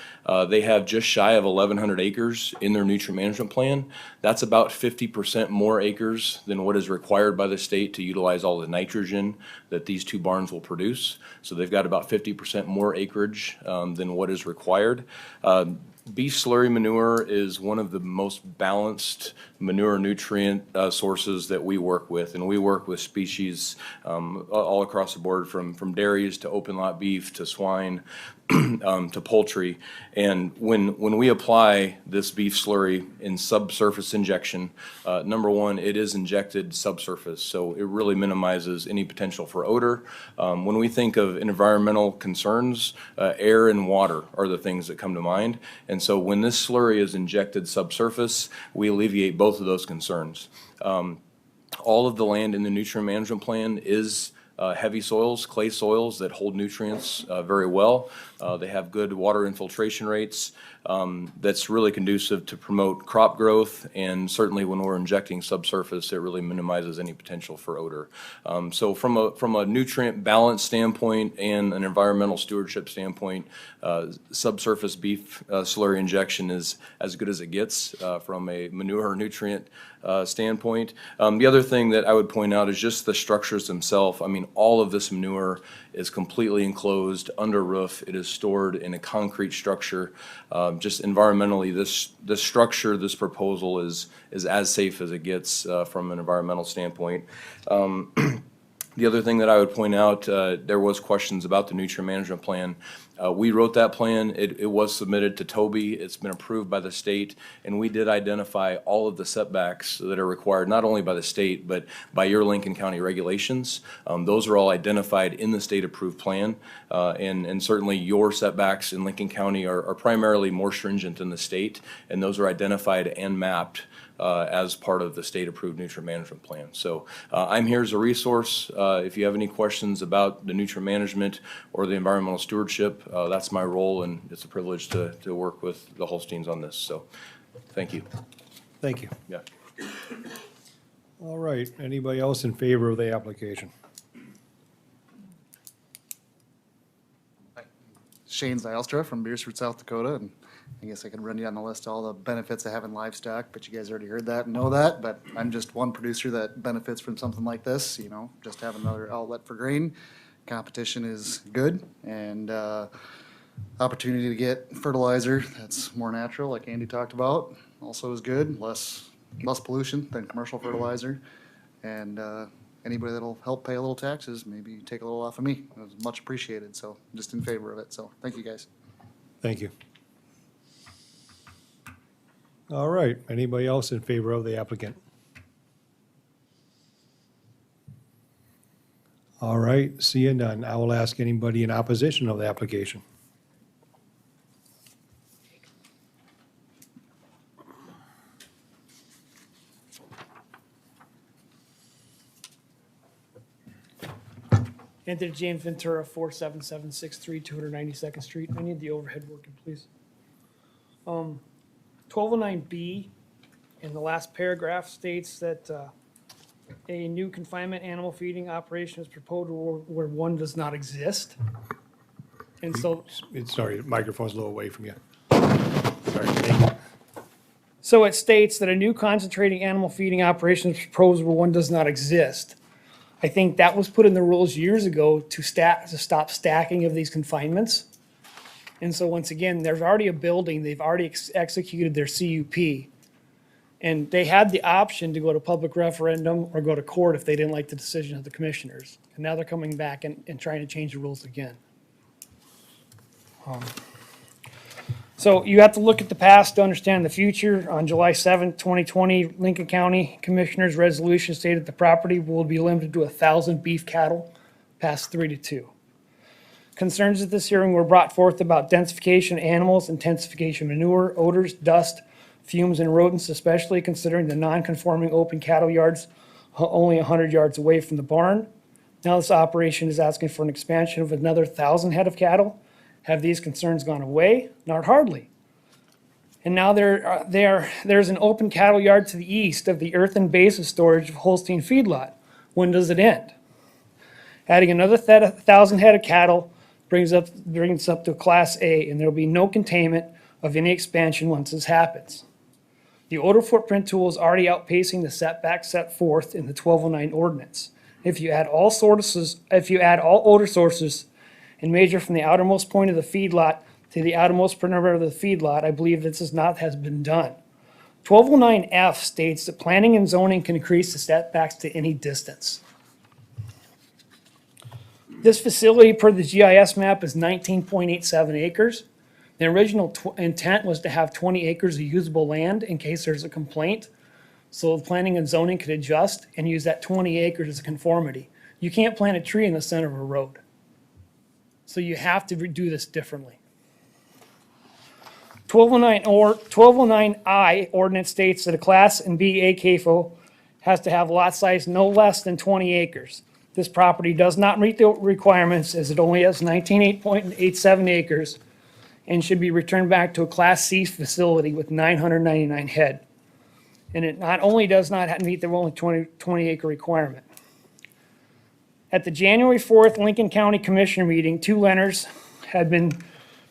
M: They have just shy of 1,100 acres in their nutrient management plan. That's about 50% more acres than what is required by the state to utilize all the nitrogen that these 2 barns will produce. So they've got about 50% more acreage than what is required. Beef slurry manure is one of the most balanced manure nutrient sources that we work with, and we work with species all across the board, from dairies to open lot beef to swine to poultry. And when we apply this beef slurry in subsurface injection, number one, it is injected subsurface, so it really minimizes any potential for odor. When we think of environmental concerns, air and water are the things that come to mind. And so when this slurry is injected subsurface, we alleviate both of those concerns. All of the land in the nutrient management plan is heavy soils, clay soils that hold nutrients very well. They have good water infiltration rates. That's really conducive to promote crop growth, and certainly when we're injecting subsurface, it really minimizes any potential for odor. So from a nutrient balance standpoint and an environmental stewardship standpoint, subsurface beef slurry injection is as good as it gets from a manure nutrient standpoint. The other thing that I would point out is just the structures themselves. I mean, all of this manure is completely enclosed under roof. It is stored in a concrete structure. Just environmentally, this structure, this proposal is as safe as it gets from an environmental standpoint. The other thing that I would point out, there was questions about the nutrient management plan. We wrote that plan. It was submitted to Toby. It's been approved by the state, and we did identify all of the setbacks that are required, not only by the state, but by your Lincoln County regulations. Those are all identified in the state-approved plan, and certainly your setbacks in Lincoln County are primarily more stringent than the state, and those are identified and mapped as part of the state-approved nutrient management plan. So I'm here as a resource. If you have any questions about the nutrient management or the environmental stewardship, that's my role, and it's a privilege to work with the Holsteins on this. So thank you.
A: Thank you.
M: Yeah.
A: All right, anybody else in favor of the application?
N: Shane Zylstra from Beersford, South Dakota, and I guess I could run you down the list of all the benefits of having livestock, but you guys already heard that and know that, but I'm just one producer that benefits from something like this, you know, just have another outlet for grain. Competition is good, and opportunity to get fertilizer that's more natural, like Andy talked about, also is good, less pollution than commercial fertilizer. And anybody that'll help pay a little taxes, maybe take a little off of me. It was much appreciated, so I'm just in favor of it, so thank you guys.
A: Thank you. All right, anybody else in favor of the applicant? All right, seeing none, I will ask anybody in opposition of the application.
J: Anthony James Ventura, 47763 292nd Street. I need the overhead working, please. 1209B in the last paragraph states that a new confinement animal feeding operation is proposed where one does not exist. And so,
A: Sorry, microphone's a little away from you. Sorry, thank you.
J: so it states that a new concentrating animal feeding operation is proposed where one does not exist. I think that was put in the rules years ago to stop stacking of these confinements. And so once again, there's already a building, they've already executed their CUP. And they had the option to go to public referendum or go to court if they didn't like the decision of the commissioners. And now they're coming back and trying to change the rules again. So you have to look at the past to understand the future. On July 7th, 2020, Lincoln County Commissioners' resolution stated the property will be limited to 1,000 beef cattle, past 3-2. Concerns at this hearing were brought forth about densification of animals, intensification manure, odors, dust, fumes, and rodents, especially considering the non-conforming open cattle yards only 100 yards away from the barn. Now this operation is asking for an expansion of another 1,000 head of cattle. Have these concerns gone away? Not hardly. And now there's an open cattle yard to the east of the earthen base of storage of Holstein feedlot. When does it end? Adding another 1,000 head of cattle brings up to Class A, and there will be no containment of any expansion once this happens. The odor footprint tool is already outpacing the setback set forth in the 1209 ordinance. If you add all odor sources and measure from the outermost point of the feedlot to the outermost perimeter of the feedlot, I believe this has been done. 1209F states that planning and zoning can increase the setbacks to any distance. This facility per the GIS map is 19.87 acres. The original intent was to have 20 acres of usable land in case there's a complaint. So the planning and zoning could adjust and use that 20 acres as a conformity. You can't plant a tree in the center of a road. So you have to do this differently. 1209I ordinance states that a Class and B ACAFO has to have lot size no less than 20 acres. This property does not meet the requirements as it only has 19.87 acres and should be returned back to a Class C facility with 999 head. And it not only does not meet the only 20 acre requirement. At the January 4th Lincoln County Commissioner meeting, 2 letters had been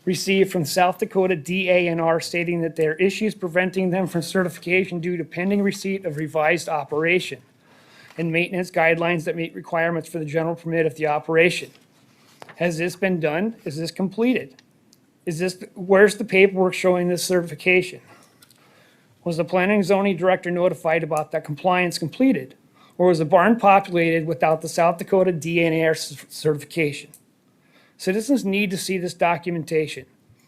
J: received from South Dakota DANR stating that there are issues preventing them from certification due to pending receipt of revised operation and maintenance guidelines that meet requirements for the general permit of the operation. Has this been done? Is this completed? Where's the paperwork showing this certification? Was the planning and zoning director notified about that compliance completed? or was the barn populated without the South Dakota DNR certification? Citizens need to see this documentation.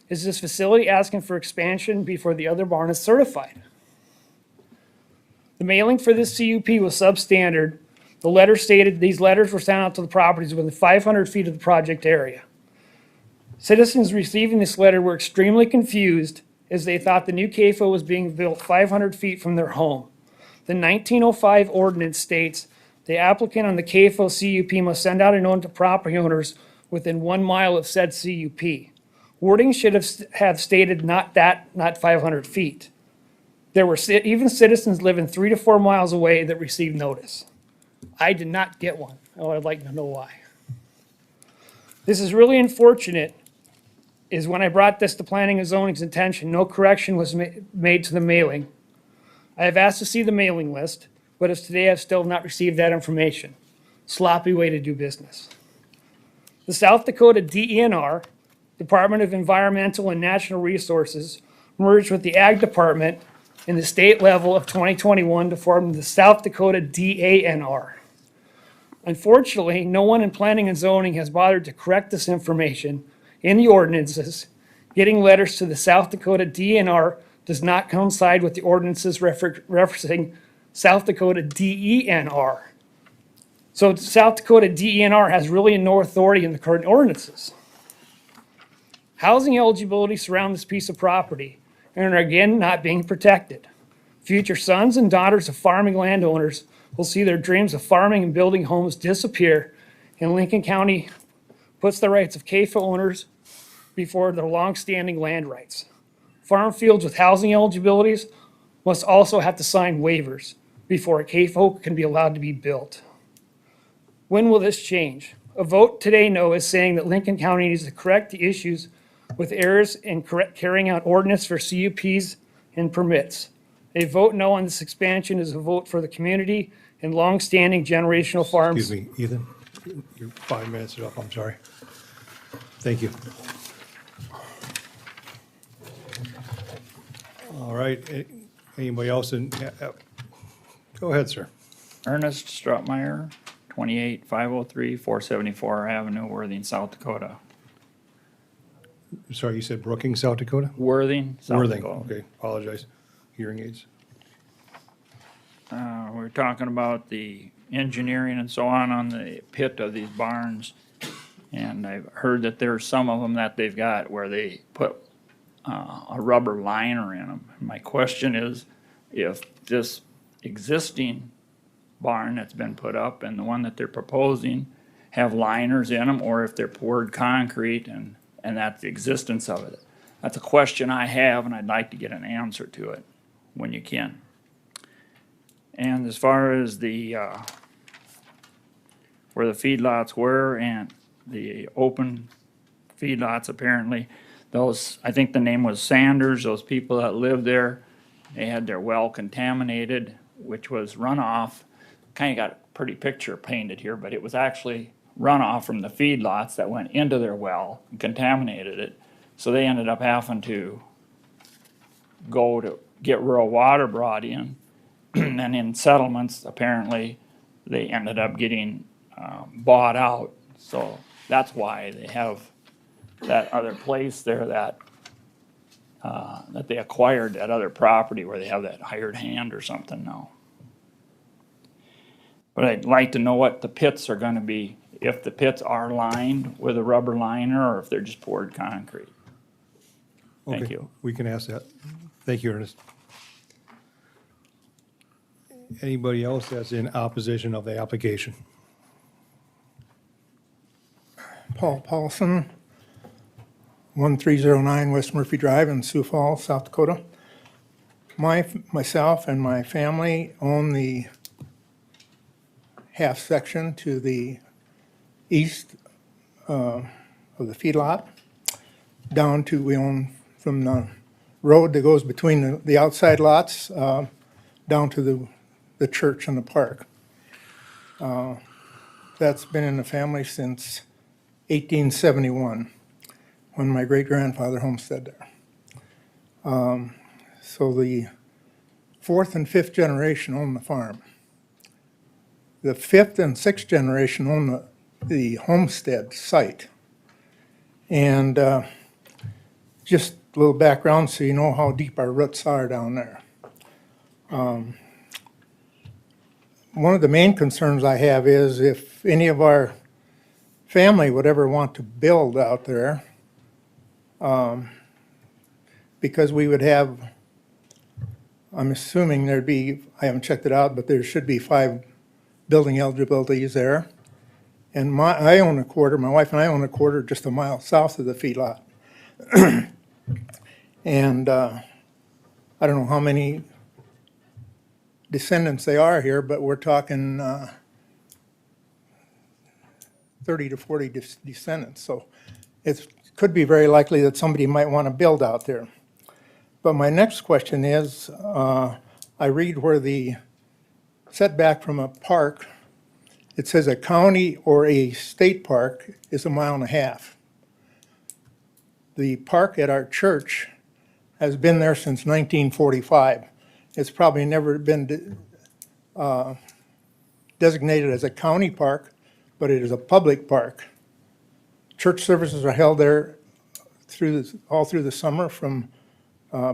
J: Is this facility asking for expansion before the other barn is certified? The mailing for this CUP was substandard. The letter stated these letters were sent out to the properties within 500 feet of the project area. Citizens receiving this letter were extremely confused as they thought the new CAFO was being built 500 feet from their home. The 1905 ordinance states the applicant on the CAFO CUP must send out a note to property owners within 1 mile of said CUP. Wording should have stated not 500 feet. There were even citizens living 3 to 4 miles away that received notice. I did not get one. Oh, I'd like to know why. This is really unfortunate, is when I brought this to Planning and Zoning's attention, no correction was made to the mailing. I have asked to see the mailing list, but as today I've still not received that information. Sloppy way to do business. The South Dakota DNR, Department of Environmental and Natural Resources, merged with the Ag Department in the state level of 2021 to form the South Dakota DANR. Unfortunately, no one in Planning and Zoning has bothered to correct this information in the ordinances. Getting letters to the South Dakota DNR does not coincide with the ordinances referencing South Dakota DENR. So South Dakota DENR has really no authority in the current ordinances. Housing eligibility surround this piece of property and are again not being protected. Future sons and daughters of farming landowners will see their dreams of farming and building homes disappear, and Lincoln County puts the rights of CAFO owners before their long-standing land rights. Farm fields with housing eligibilities must also have to sign waivers before a CAFO can be allowed to be built. When will this change? A vote today no is saying that Lincoln County needs to correct the issues with errors in carrying out ordinance for CUPs and permits. A vote no on this expansion is a vote for the community and long-standing generational farms.
A: Excuse me, Ethan, your 5 minutes is up, I'm sorry. Thank you. All right, anybody else in, go ahead, sir.
O: Ernest Strutmeyer, 28503 474 Avenue, Worthing, South Dakota.
A: Sorry, you said Brookings, South Dakota?
O: Worthing, South
A: Worthing,
O: Dakota.
A: okay, apologize. Hearing aids.
O: We're talking about the engineering and so on the pit of these barns. And I've heard that there's some of them that they've got where they put a rubber liner in them. My question is, if this existing barn that's been put up and the one that they're proposing have liners in them, or if they're poured concrete and that's the existence of it. That's a question I have, and I'd like to get an answer to it when you can. And as far as the where the feedlots were and the open feedlots, apparently those, I think the name was Sanders, those people that lived there, they had their well contaminated, which was runoff. Kind of got a pretty picture painted here, but it was actually runoff from the feedlots that went into their well and contaminated it. So they ended up having to go to get rural water brought in. And in settlements, apparently, they ended up getting bought out. So that's why they have that other place there that that they acquired, that other property where they have that hired hand or something now. But I'd like to know what the pits are going to be, if the pits are lined with a rubber liner or if they're just poured concrete. Thank
A: Okay,
O: you.
A: we can ask that. Thank you, Ernest. Anybody else that's in opposition of the application?
P: Paul Paulson, 1309 West Murphy Drive in Sioux Falls, South Dakota. Myself and my family own the half section to the east of the feedlot. Down to, we own from the road that goes between the outside lots down to the church and the park. That's been in the family since 1871, when my great-grandfather homesteaded there. So the fourth and fifth generation own the farm. the fifth and sixth generation own the homestead site. And just a little background so you know how deep our roots are down there. One of the main concerns I have is if any of our family would ever want to build out there, because we would have, I'm assuming there'd be, I haven't checked it out, but there should be 5 building eligibilities there. And I own a quarter, my wife and I own a quarter just a mile south of the feedlot. And I don't know how many descendants they are here, but we're talking 30 to 40 descendants. So it could be very likely that somebody might want to build out there. But my next question is, I read where the setback from a park, it says a county or a state park is 1.5 miles. The park at our church has been there since 1945. It's probably never been designated as a county park, but it is a public park. Church services are held there all through the summer from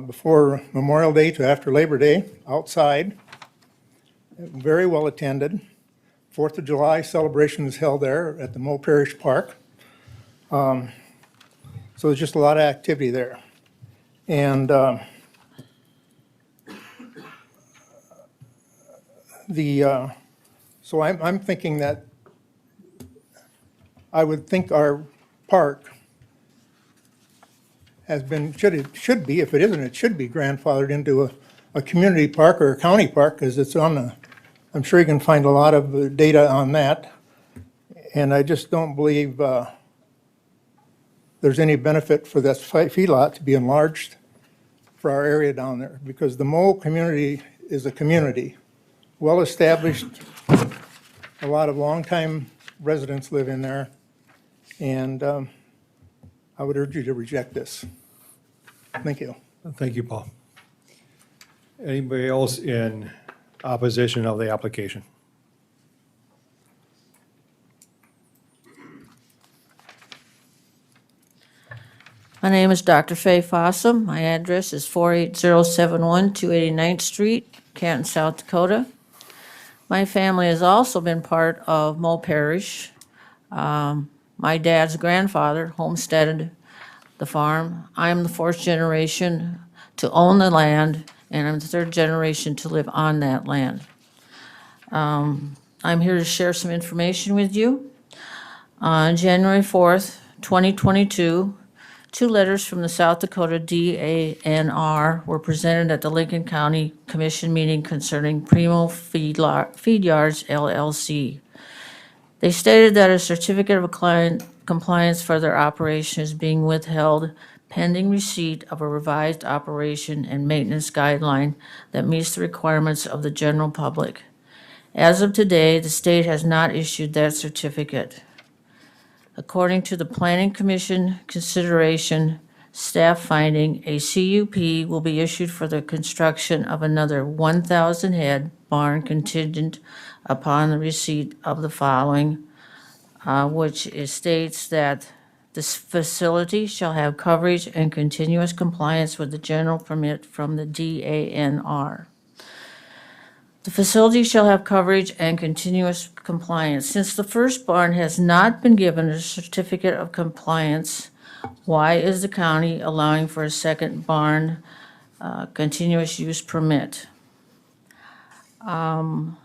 P: before Memorial Day to after Labor Day, outside. Very well attended. 4th of July celebration is held there at the Mo Parish Park. So there's just a lot of activity there. And so I'm thinking that I would think our park has been, should be, if it isn't, it should be grandfathered into a community park or a county park, because it's on the, I'm sure you can find a lot of data on that. And I just don't believe there's any benefit for this feedlot to be enlarged for our area down there, because the Mo community is a community, well-established, a lot of longtime residents live in there, and I would urge you to reject this. Thank you.
A: Thank you, Paul. Anybody else in opposition of the application?
Q: My name is Dr. Faye Fossum. My address is 48071 289th Street, Canton, South Dakota. My family has also been part of Mo Parish. My dad's grandfather homesteaded the farm. I'm the 4th generation to own the land, and I'm the 3rd generation to live on that land. I'm here to share some information with you. On January 4th, 2022, 2 letters from the South Dakota DANR were presented at the Lincoln County Commission meeting concerning Primo Feed Yards LLC. They stated that a certificate of compliance for their operation is being withheld pending receipt of a revised operation and maintenance guideline that meets the requirements of the general public. As of today, the state has not issued that certificate. According to the Planning Commission consideration staff finding, a CUP will be issued for the construction of another 1,000 head barn contingent upon the receipt of the following, which states that this facility shall have coverage and continuous compliance with the general permit from the DANR. The facility shall have coverage and continuous compliance. Since the first barn has not been given a certificate of compliance, why is the county allowing for a second barn continuous use permit? On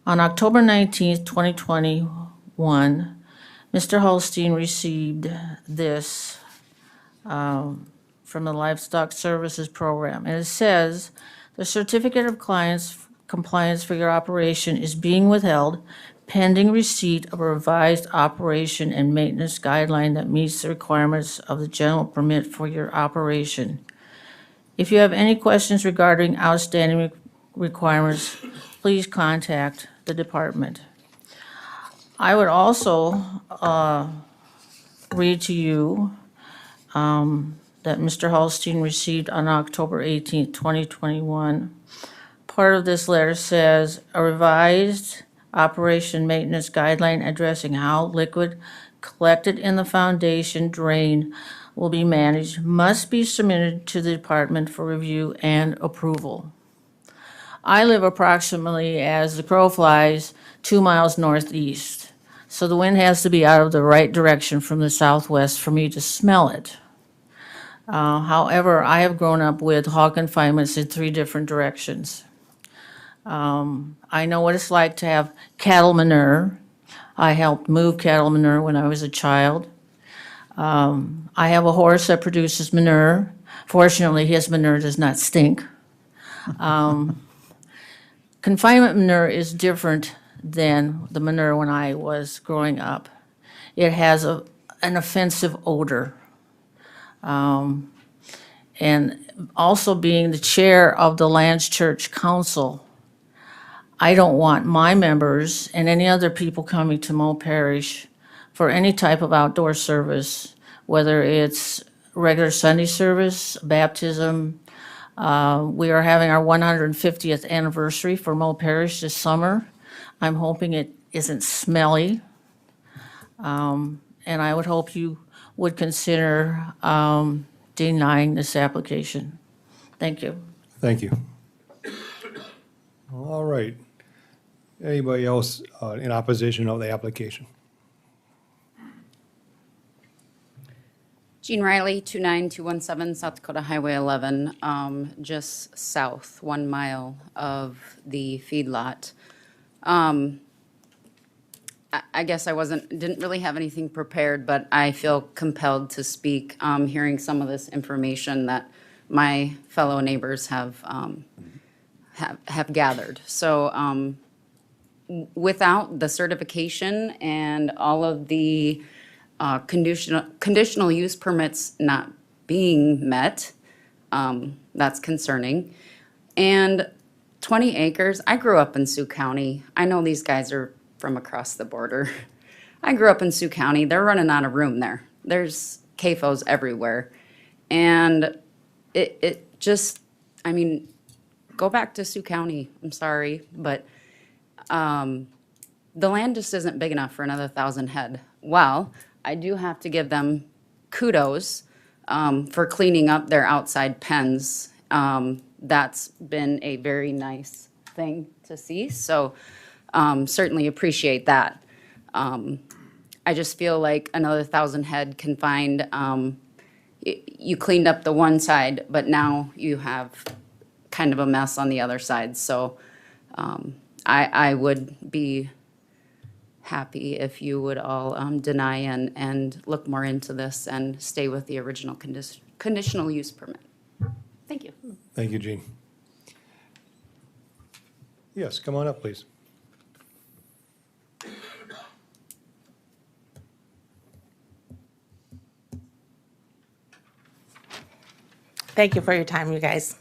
Q: October 19th, 2021, Mr. Holstein received this from the Livestock Services Program. And it says, the certificate of compliance for your operation is being withheld pending receipt of a revised operation and maintenance guideline that meets the requirements of the general permit for your operation. If you have any questions regarding outstanding requirements, please contact the department. I would also read to you that Mr. Holstein received on October 18th, 2021. Part of this letter says, a revised operation maintenance guideline addressing how liquid collected in the foundation drain will be managed must be submitted to the department for review and approval. I live approximately, as the crow flies, 2 miles northeast. So the wind has to be out of the right direction from the southwest for me to smell it. However, I have grown up with hog confinements in 3 different directions. I know what it's like to have cattle manure. I helped move cattle manure when I was a child. I have a horse that produces manure. Fortunately, his manure does not stink. Confinement manure is different than the manure when I was growing up. It has an offensive odor. And also being the chair of the Lands Church Council, I don't want my members and any other people coming to Mo Parish for any type of outdoor service, whether it's regular Sunday service, baptism. We are having our 150th anniversary for Mo Parish this summer. I'm hoping it isn't smelly. And I would hope you would consider denying this application. Thank you.
A: Thank you. All right. Anybody else in opposition of the application?
R: Jean Riley, 29217 South Dakota Highway 11, just south, 1 mile of the feedlot. I guess I didn't really have anything prepared, but I feel compelled to speak, hearing some of this information that my fellow neighbors have gathered. So without the certification and all of the conditional use permits not being met, that's concerning. And 20 acres, I grew up in Sioux County. I know these guys are from across the border. I grew up in Sioux County. They're running out of room there. There's CAFOs everywhere. And it just, I mean, go back to Sioux County. I'm sorry, but the land just isn't big enough for another 1,000 head. Well, I do have to give them kudos for cleaning up their outside pens. That's been a very nice thing to see. So certainly appreciate that. I just feel like another 1,000 head confined. You cleaned up the one side, but now you have kind of a mess on the other side. So I would be happy if you would all deny and look more into this and stay with the original conditional use permit. Thank you.
A: Thank you, Jean. Yes, come on up, please.
S: Thank you for your time, you guys.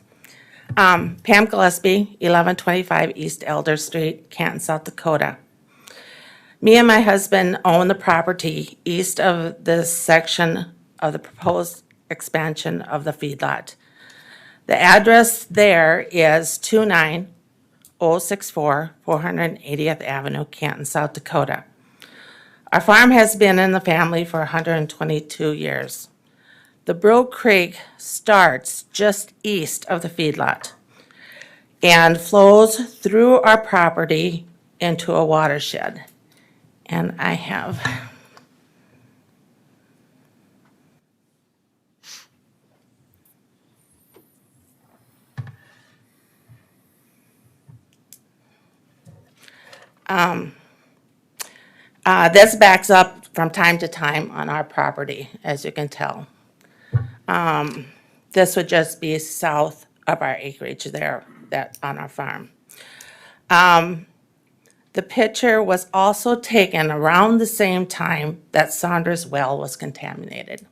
S: Pam Gillespie, 1125 East Elder Street, Canton, South Dakota. Me and my husband own the property east of this section of the proposed expansion of the feedlot. The address there is 29064 480th Avenue, Canton, South Dakota. Our farm has been in the family for 122 years. The Brook Creek starts just east of the feedlot and flows through our property into a watershed. And I have this backs up from time to time on our property, as you can tell. This would just be south of our acreage there, that on our farm. The picture was also taken around the same time that Saunders well was contaminated.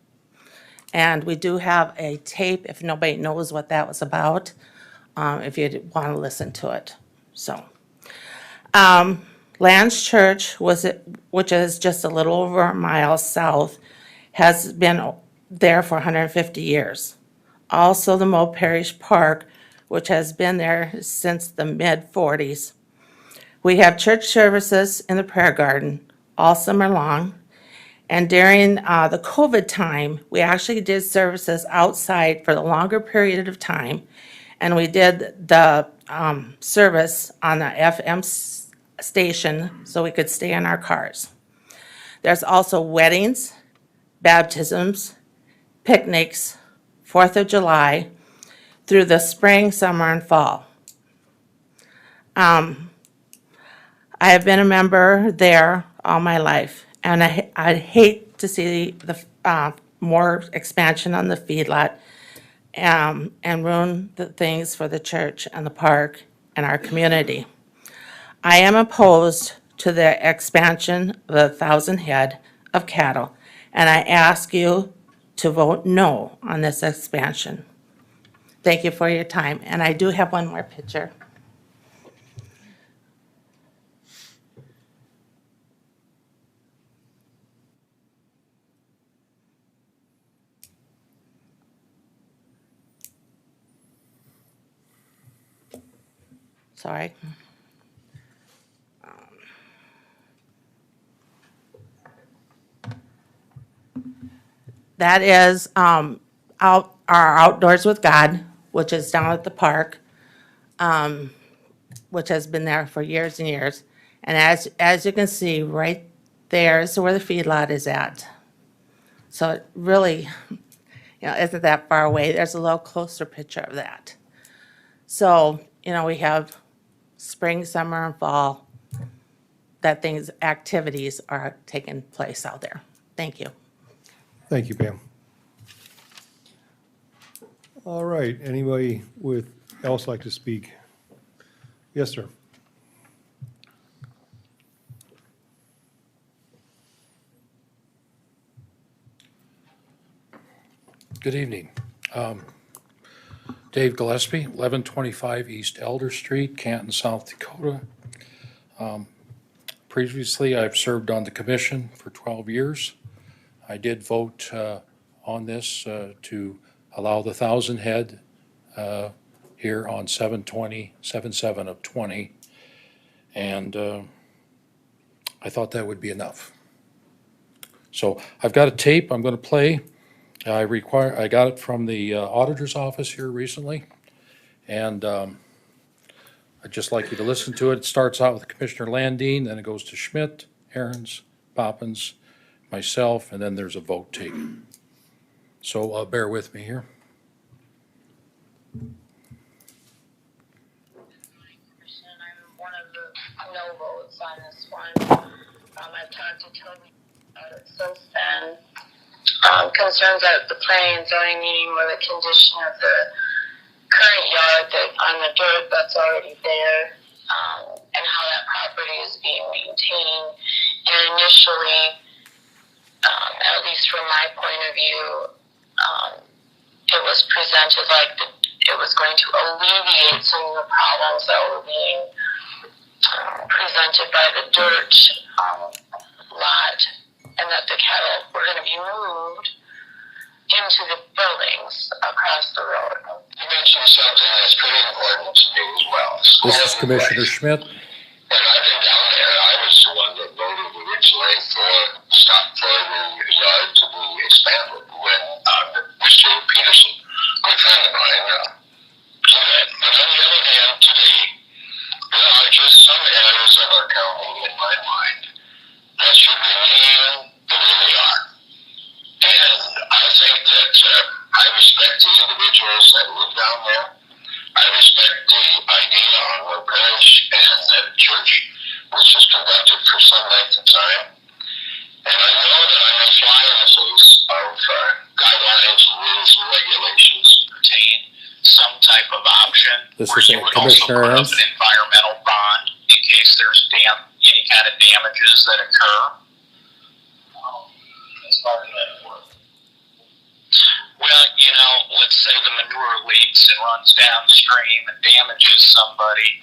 S: And we do have a tape, if nobody knows what that was about, if you want to listen to it. So, Lands Church, which is just a little over a mile south, has been there for 150 years. Also, the Mo Parish Park, which has been there since the mid-40s. We have church services in the prayer garden all summer long. And during the COVID time, we actually did services outside for the longer period of time. And we did the service on the FM station so we could stay in our cars. There's also weddings, baptisms, picnics, 4th of July, through the spring, summer, and fall. I have been a member there all my life, and I'd hate to see the more expansion on the feedlot and ruin the things for the church and the park and our community. I am opposed to the expansion of 1,000 head of cattle, and I ask you to vote no on this expansion. Thank you for your time, and I do have one more picture. Sorry. That is our Outdoors with God, which is down at the park, which has been there for years and years. And as you can see, right there is where the feedlot is at. So it really, isn't that far away. There's a little closer picture of that. So, we have spring, summer, and fall, activities are taking place out there. Thank you.
A: Thank you, Pam. All right, anybody else like to speak? Yes, sir.
T: Good evening. Dave Gillespie, 1125 East Elder Street, Canton, South Dakota. Previously, I've served on the commission for 12 years. I did vote on this to allow the 1,000 head here on 7/7 of 20. And I thought that would be enough. So I've got a tape I'm going to play. I got it from the auditor's office here recently, and I'd just like you to listen to it. It starts out with Commissioner Landine, then it goes to Schmidt, Ahrens, Poppins, myself, and then there's a vote taken. So bear with me here.
U: I'm one of the no votes on this one. I've talked to Toby about it since then. Concerns at the planning and zoning meeting were the condition of the current yard on the dirt that's already there, and how that property is being maintained. And initially, at least from my point of view, it was presented like it was going to alleviate some of the problems that were being presented by the dirt lot, and that the cattle were going to be moved into the buildings across the road. You mentioned something that's pretty important to me as well.
T: This is Commissioner Schmidt.
U: And I've been down there. I was the one that voted originally for the yard to be expanded when Mr. Peterson, good friend of mine, said that. But on the other hand, today, there are just some areas of our county, in my mind, that should remain the way they are. And I think that I respect the individuals that live down there. I respect the idea on our parish and the church, which is conducted for some length of time. And I know that I may fly in the face of guidelines, rules, and regulations pertain some type of option.
T: This
U: where
T: is
U: you would
T: Commissioner
U: also put up an environmental bond in case there's any kind of damages that occur. As far as that work. Well, let's say the manure leaks and runs downstream and damages somebody.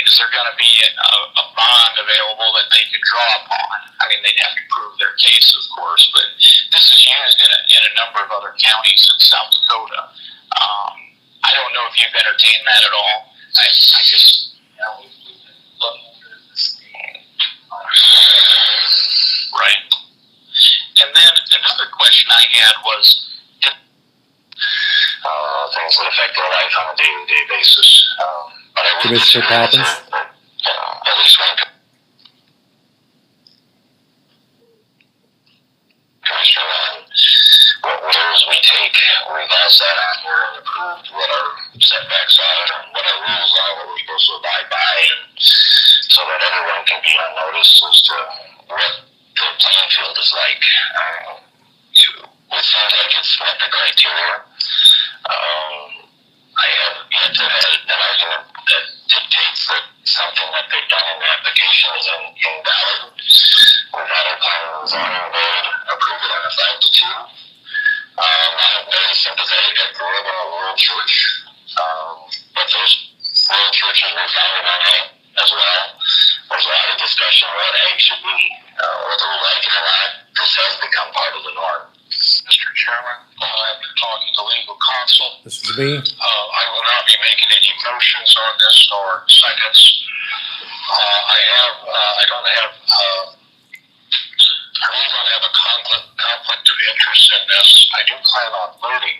U: Is there going to be a bond available that they could draw upon? I mean, they'd have to prove their case, of course, but this is used in a number of other counties in South Dakota. I don't know if you've entertained that at all. I just, we've been looking at this had was things that affect their life on a day-to-day basis. But I would
T: Commissioner
U: say that,
T: Poppins?
U: at least one commissioner on what areas we take, revise that on here and approve what our setbacks are and what our rules are, what we're supposed to abide by, and so that everyone can be on notice as to what the playing field is like. It seems like it's met the criteria. I have yet to have an argument that dictates that something that they've done in the application is invalid. We've had our planning and zoning board approve it on a 5-2. I'm very sympathetic. I grew up in a rural church, but those rural churches were founded on ag as well. There's a lot of discussion on what ag should be, whether we like it or not. This has become part of the norm. Mr. Chairman, after talking to legal counsel,
T: This is me.
U: I will not be making any motions on this nor seconds. I don't have a conflict of interest in this. I do plan on voting.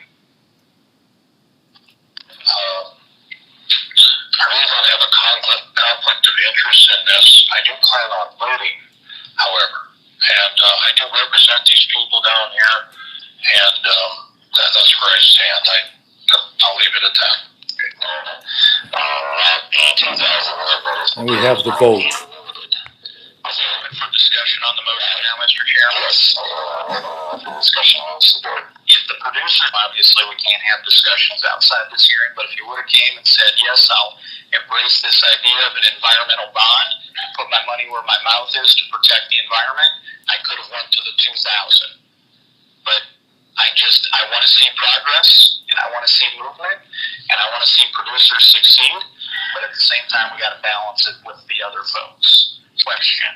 U: I really don't have a conflict of interest in this. I do plan on voting, however, and I do represent these people down here, and that's where I stand. I'll leave it at that.
T: And we have the vote.
U: For discussion on the motion now, Mr. Chairman? Yes, discussion on support. If the producer, obviously we can't have discussions outside this hearing, but if you would have came and said, yes, I'll embrace this idea of an environmental bond, put my money where my mouth is to protect the environment, I could have went to the 2,000. But I want to see progress, and I want to see movement, and I want to see producers succeed, but at the same time, we got to balance it with the other folks. Question.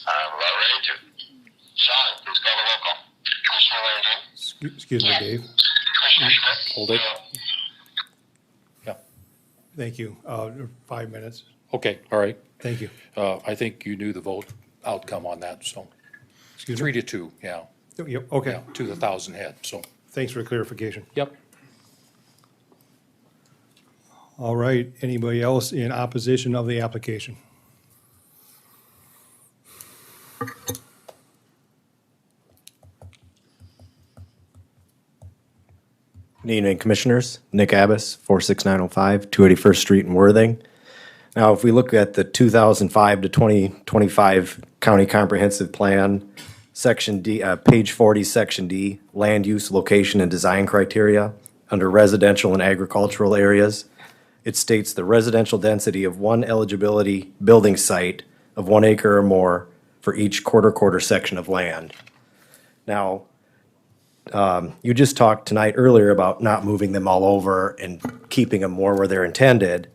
U: We're ready to. Sean, please call the roll call. Commissioner Landry?
A: Excuse me, Dave.
U: Commissioner Schmidt?
T: Hold it. Yeah.
A: Thank you. 5 minutes.
T: Okay, all right.
A: Thank you.
T: I think you knew the vote outcome on that, so.
A: Excuse me?
T: 3-2, yeah.
A: Yep, okay.
T: Yeah, to the 1,000 head, so.
A: Thanks for clarification.
T: Yep.
A: All right. Anybody else in opposition of the application?
F: Good evening, Commissioners. Nick Abbas, 46905, 281st Street in Worthing. Now, if we look at the 2005 to 2025 County Comprehensive Plan, Section D, page 40, Section D, Land Use, Location, and Design Criteria, under residential and agricultural areas, it states the residential density of one eligibility building site of 1 acre or more for each quarter section of land. Now, you just talked tonight earlier about not moving them all over and keeping them more where they're intended.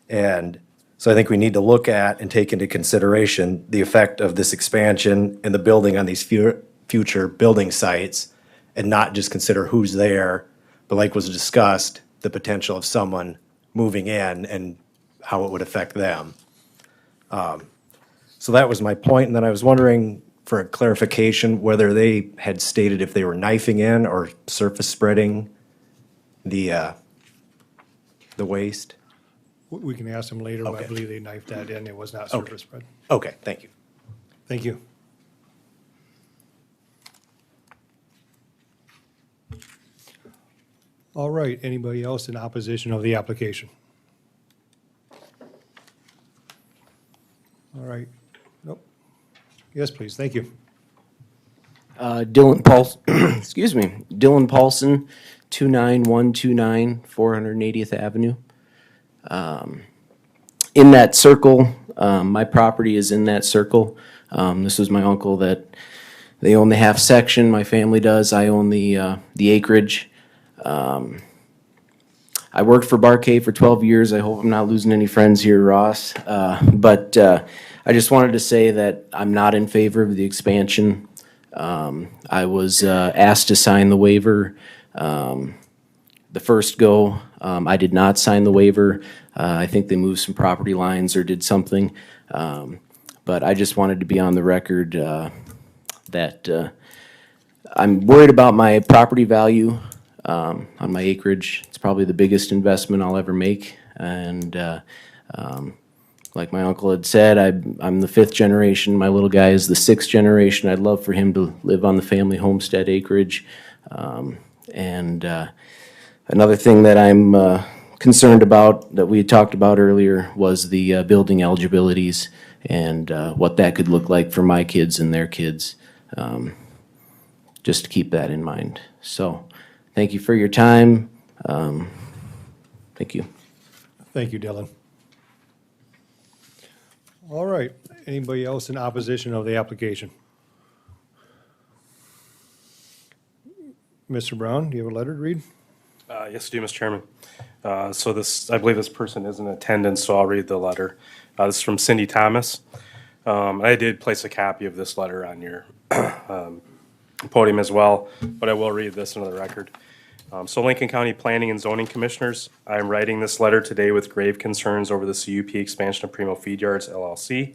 F: And so I think we need to look at and take into consideration the effect of this expansion and the building on these future building sites, and not just consider who's there, but like was discussed, the potential of someone moving in and how it would affect them. So that was my point. And then I was wondering for a clarification whether they had stated if they were knifing in or surface spreading the waste.
A: We can ask them later, but I
F: Okay.
A: believe they knifed that in. It was not
F: Okay.
A: surface spread.
F: Okay, thank you.
A: Thank you. All right, anybody else in opposition of the application? All right, nope. Yes, please, thank you.
V: Dylan Paulson, excuse me, Dylan Paulson, 29129 480th Avenue. In that circle, my property is in that circle. This was my uncle that they own the half section. My family does. I own the acreage. I worked for Barcade for 12 years. I hope I'm not losing any friends here, Ross. But I just wanted to say that I'm not in favor of the expansion. I was asked to sign the waiver the first go. I did not sign the waiver. I think they moved some property lines or did something. But I just wanted to be on the record that I'm worried about my property value on my acreage. It's probably the biggest investment I'll ever make. And like my uncle had said, I'm the 5th generation. My little guy is the 6th generation. I'd love for him to live on the family homestead acreage. Another thing that I'm concerned about that we had talked about earlier was the building eligibilities and what that could look like for my kids and their kids. Just to keep that in mind. So, thank you for your time. Thank you.
A: Thank you, Dylan. All right, anybody else in opposition of the application? Mr. Brown, do you have a letter to read?
E: Yes, I do, Mr. Chairman. So this, I believe this person is in attendance, so I'll read the letter. This is from Cindy Thomas. I did place a copy of this letter on your podium as well, but I will read this into the record. So Lincoln County Planning and Zoning Commissioners, I am writing this letter today with grave concerns over the CUP expansion of Primo Feed Yards LLC.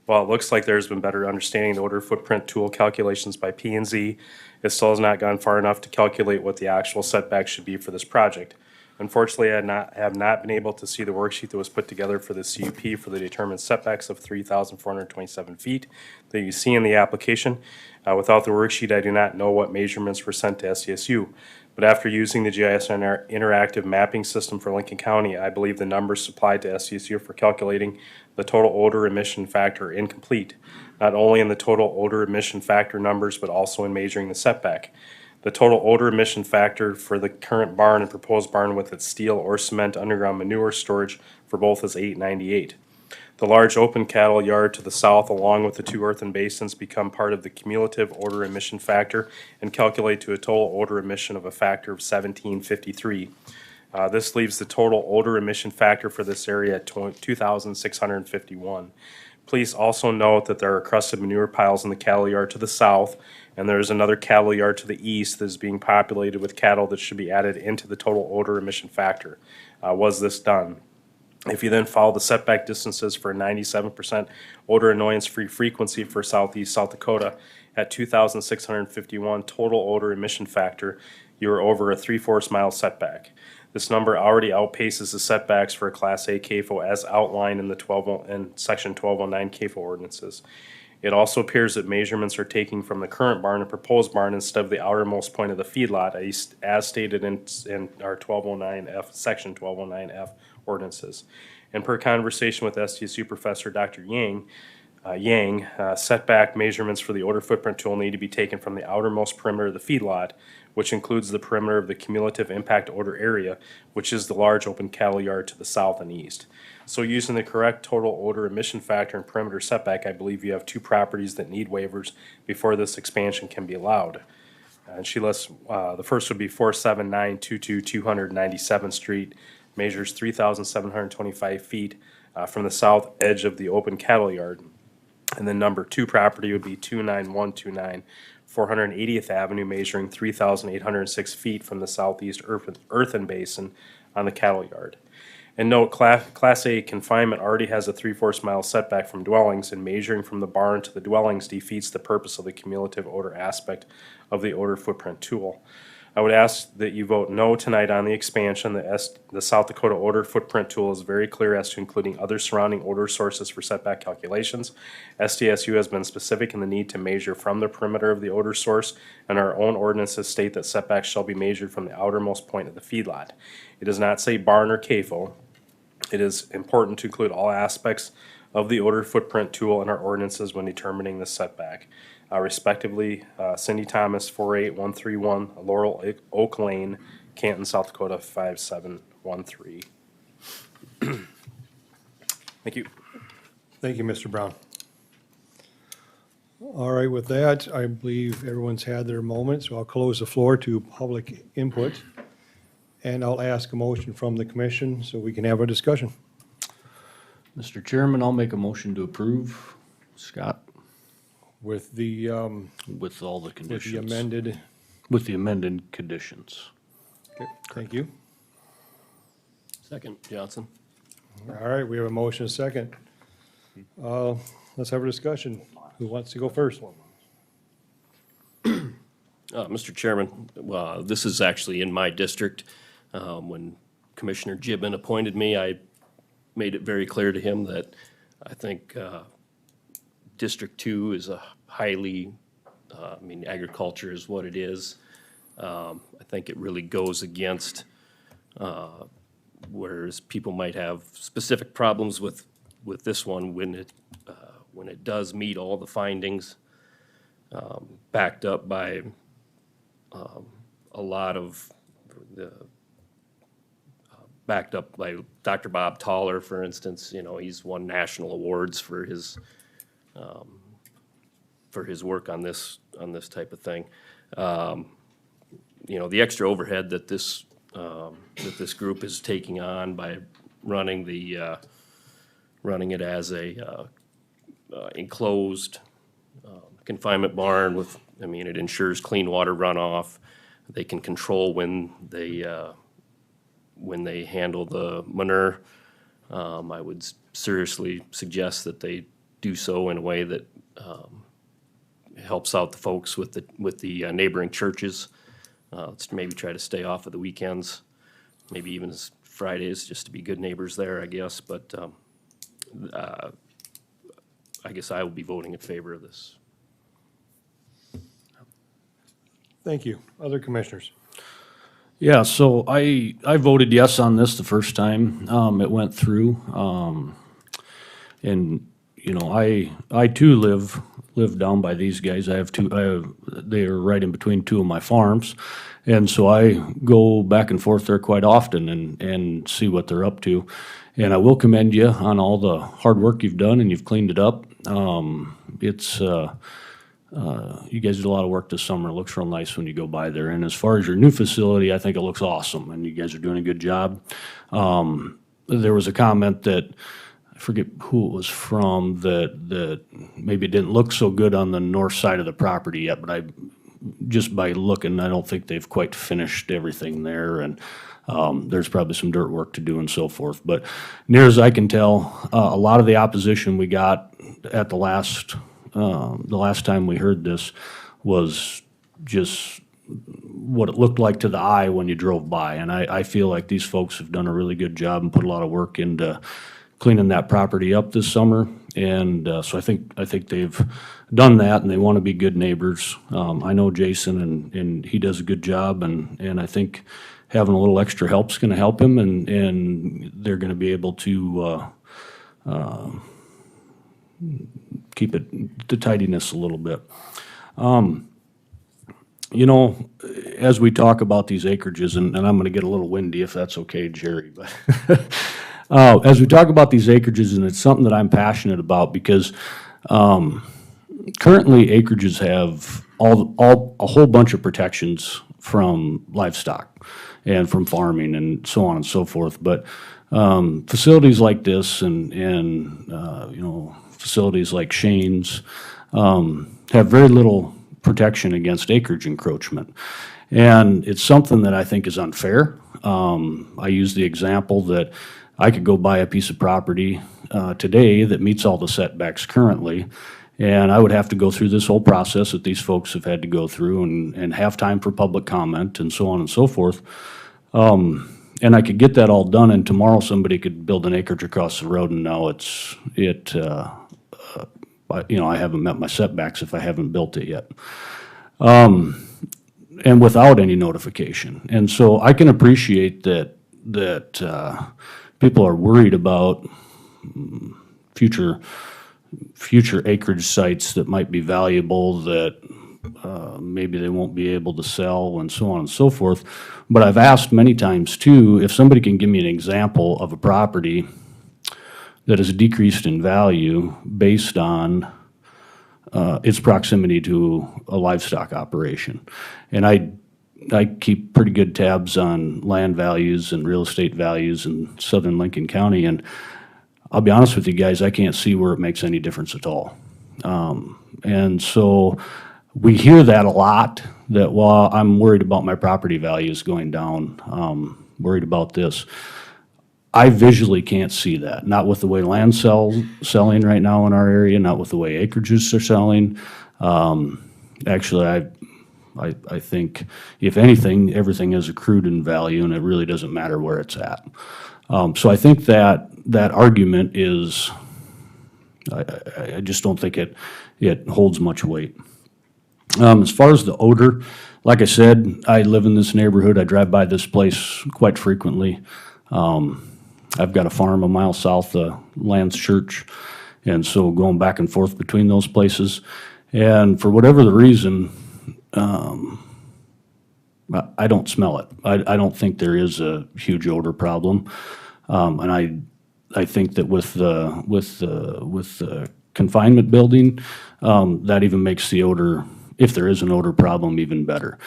E: While it looks like there's been better understanding the odor footprint tool calculations by P&Z, it still has not gone far enough to calculate what the actual setback should be for this project. Unfortunately, I have not been able to see the worksheet that was put together for the CUP for the determined setbacks of 3,427 feet that you see in the application. Without the worksheet, I do not know what measurements were sent to SDSU. But after using the GIS interactive mapping system for Lincoln County, I believe the numbers supplied to SDSU for calculating the total odor emission factor are incomplete, not only in the total odor emission factor numbers, but also in measuring the setback. The total odor emission factor for the current barn and proposed barn with its steel or cement underground manure storage for both is 898. The large open cattle yard to the south, along with the 2 earthen basins, become part of the cumulative odor emission factor and calculate to a total odor emission of a factor of 1753. This leaves the total odor emission factor for this area at 2,651. Please also note that there are crusted manure piles in the cattle yard to the south, and there is another cattle yard to the east that is being populated with cattle that should be added into the total odor emission factor. Was this done? If you then follow the setback distances for a 97% odor annoyance-free frequency for southeast South Dakota at 2,651 total odor emission factor, you are over a 3/4 mile setback. This number already outpaces the setbacks for a Class A CAFO as outlined in the Section 1209 CAFO ordinances. It also appears that measurements are taken from the current barn and proposed barn instead of the outermost point of the feedlot, as stated in our 1209F, Section 1209F ordinances. And per conversation with SDSU Professor Dr. Yang, setback measurements for the odor footprint tool need to be taken from the outermost perimeter of the feedlot, which includes the perimeter of the cumulative impact odor area, which is the large open cattle yard to the south and east. So using the correct total odor emission factor and perimeter setback, I believe you have 2 properties that need waivers before this expansion can be allowed. And she lists, the first would be 47922 297th Street, measures 3,725 feet from the south edge of the open cattle yard. And then number 2 property would be 29129 480th Avenue, measuring 3,806 feet from the southeast earthen basin on the cattle yard. And note, Class A confinement already has a 3/4 mile setback from dwellings, and measuring from the barn to the dwellings defeats the purpose of the cumulative odor aspect of the odor footprint tool. I would ask that you vote no tonight on the expansion. The South Dakota odor footprint tool is very clear as to including other surrounding odor sources for setback calculations. SDSU has been specific in the need to measure from the perimeter of the odor source, and our own ordinances state that setbacks shall be measured from the outermost point of the feedlot. It does not say barn or CAFO. It is important to include all aspects of the odor footprint tool in our ordinances when determining the setback. Respectively, Cindy Thomas, 48131 Laurel Oak Lane, Canton, South Dakota, 5713. Thank you.
A: Thank you, Mr. Brown. All right, with that, I believe everyone's had their moment, so I'll close the floor to public input. And I'll ask a motion from the commission so we can have a discussion.
B: Mr. Chairman, I'll make a motion to approve. Scott?
A: With the,
B: with all the conditions.
A: with the amended.
B: With the amended conditions.
A: Okay, thank you.
H: Second, Johnson.
A: All right, we have a motion, a second. Let's have a discussion. Who wants to go first?
H: Mr. Chairman, this is actually in my district. When Commissioner Gibbon appointed me, I made it very clear to him that I think District 2 is a highly, agriculture is what it is. I think it really goes against, whereas people might have specific problems with this one when it does meet all the findings, backed up by a lot of the, backed up by Dr. Bob Toller, for instance. You know, he's won national awards for his work on this type of thing. You know, the extra overhead that this group is taking on by running it as a enclosed confinement barn with, it ensures clean water runoff. They can control when they handle the manure. I would seriously suggest that they do so in a way that helps out the folks with the neighboring churches. Let's maybe try to stay off of the weekends, maybe even Fridays, just to be good neighbors there, I guess. But I guess I will be voting in favor of this.
A: Thank you. Other commissioners?
B: Yeah, so I voted yes on this the first time it went through. And, you know, I too live down by these guys. They are right in between two of my farms. And so I go back and forth there quite often and see what they're up to. And I will commend you on all the hard work you've done, and you've cleaned it up. You guys did a lot of work this summer. It looks real nice when you go by there. And as far as your new facility, I think it looks awesome, and you guys are doing a good job. There was a comment that, I forget who it was from, that maybe it didn't look so good on the north side of the property yet, but just by looking, I don't think they've quite finished everything there, and there's probably some dirt work to do and so forth. But near as I can tell, a lot of the opposition we got at the last time we heard this was just what it looked like to the eye when you drove by. And I feel like these folks have done a really good job and put a lot of work into cleaning that property up this summer. And so I think they've done that, and they want to be good neighbors. I know Jason, and he does a good job, and I think having a little extra help is going to help him, and they're going to be able to keep it the tidiness a little bit. You know, as we talk about these acreages, and I'm going to get a little windy if that's okay, Jerry, but as we talk about these acreages, and it's something that I'm passionate about, because currently acreages have a whole bunch of protections from livestock and from farming and so on and so forth. But facilities like this and you know, facilities like Shane's have very little protection against acreage encroachment. And it's something that I think is unfair. I use the example that I could go buy a piece of property today that meets all the setbacks currently, and I would have to go through this whole process that these folks have had to go through and have time for public comment and so on and so forth. And I could get that all done, and tomorrow somebody could build an acreage across the road, and now you know, I haven't met my setbacks if I haven't built it yet. And without any notification. And so I can appreciate that people are worried about future acreage sites that might be valuable, that maybe they won't be able to sell, and so on and so forth. But I've asked many times too, if somebody can give me an example of a property that has decreased in value based on its proximity to a livestock operation. And I keep pretty good tabs on land values and real estate values in southern Lincoln County, and I'll be honest with you guys, I can't see where it makes any difference at all. And so we hear that a lot, that, well, I'm worried about my property values going down, worried about this. I visually can't see that, not with the way land's selling right now in our area, not with the way acreages are selling. Actually, I think, if anything, everything is accrued in value, and it really doesn't matter where it's at. So I think that argument is, I just don't think it holds much weight. As far as the odor, like I said, I live in this neighborhood. I drive by this place quite frequently. I've got a farm a mile south of Land's Church, and so going back and forth between those places. And for whatever the reason, I don't smell it. I don't think there is a huge odor problem. And I think that with the confinement building, that even makes the odor, if there is an odor problem, even better.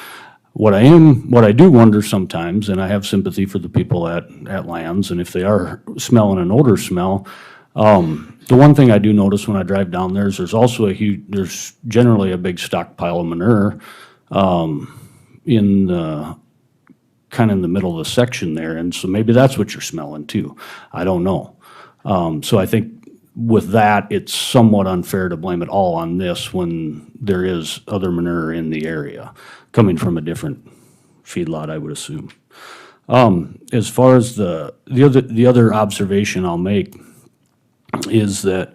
B: What I do wonder sometimes, and I have sympathy for the people at Lands, and if they are smelling an odor smell, the one thing I do notice when I drive down there is there's generally a big stockpile of manure, kind of in the middle of the section there, and so maybe that's what you're smelling too. I don't know. So I think with that, it's somewhat unfair to blame it all on this when there is other manure in the area, coming from a different feedlot, I would assume. As far as the other observation I'll make is that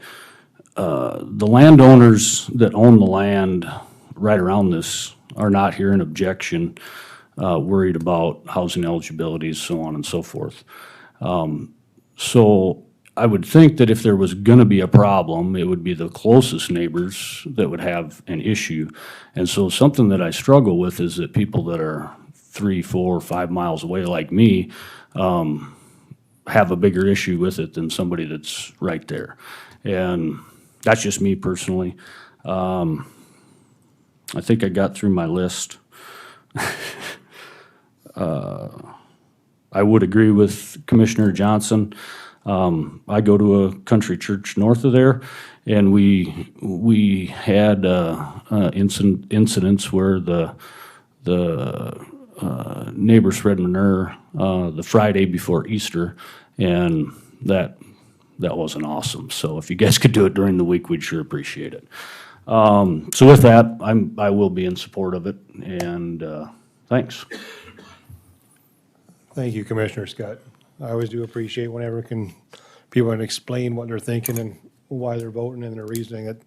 B: the landowners that own the land right around this are not here in objection, worried about housing eligibility, so on and so forth. So I would think that if there was gonna be a problem, it would be the closest neighbors that would have an issue. And so something that I struggle with is that people that are 3, 4, 5 miles away like me, have a bigger issue with it than somebody that's right there. And that's just me personally. I think I got through my list. I would agree with Commissioner Johnson. I go to a country church north of there, and we had incidents where the neighbor spread manure the Friday before Easter, and that wasn't awesome. So if you guys could do it during the week, we'd sure appreciate it. So with that, I will be in support of it, and thanks.
A: Thank you, Commissioner Scott. I always do appreciate whenever people can explain what they're thinking and why they're voting and their reasoning. It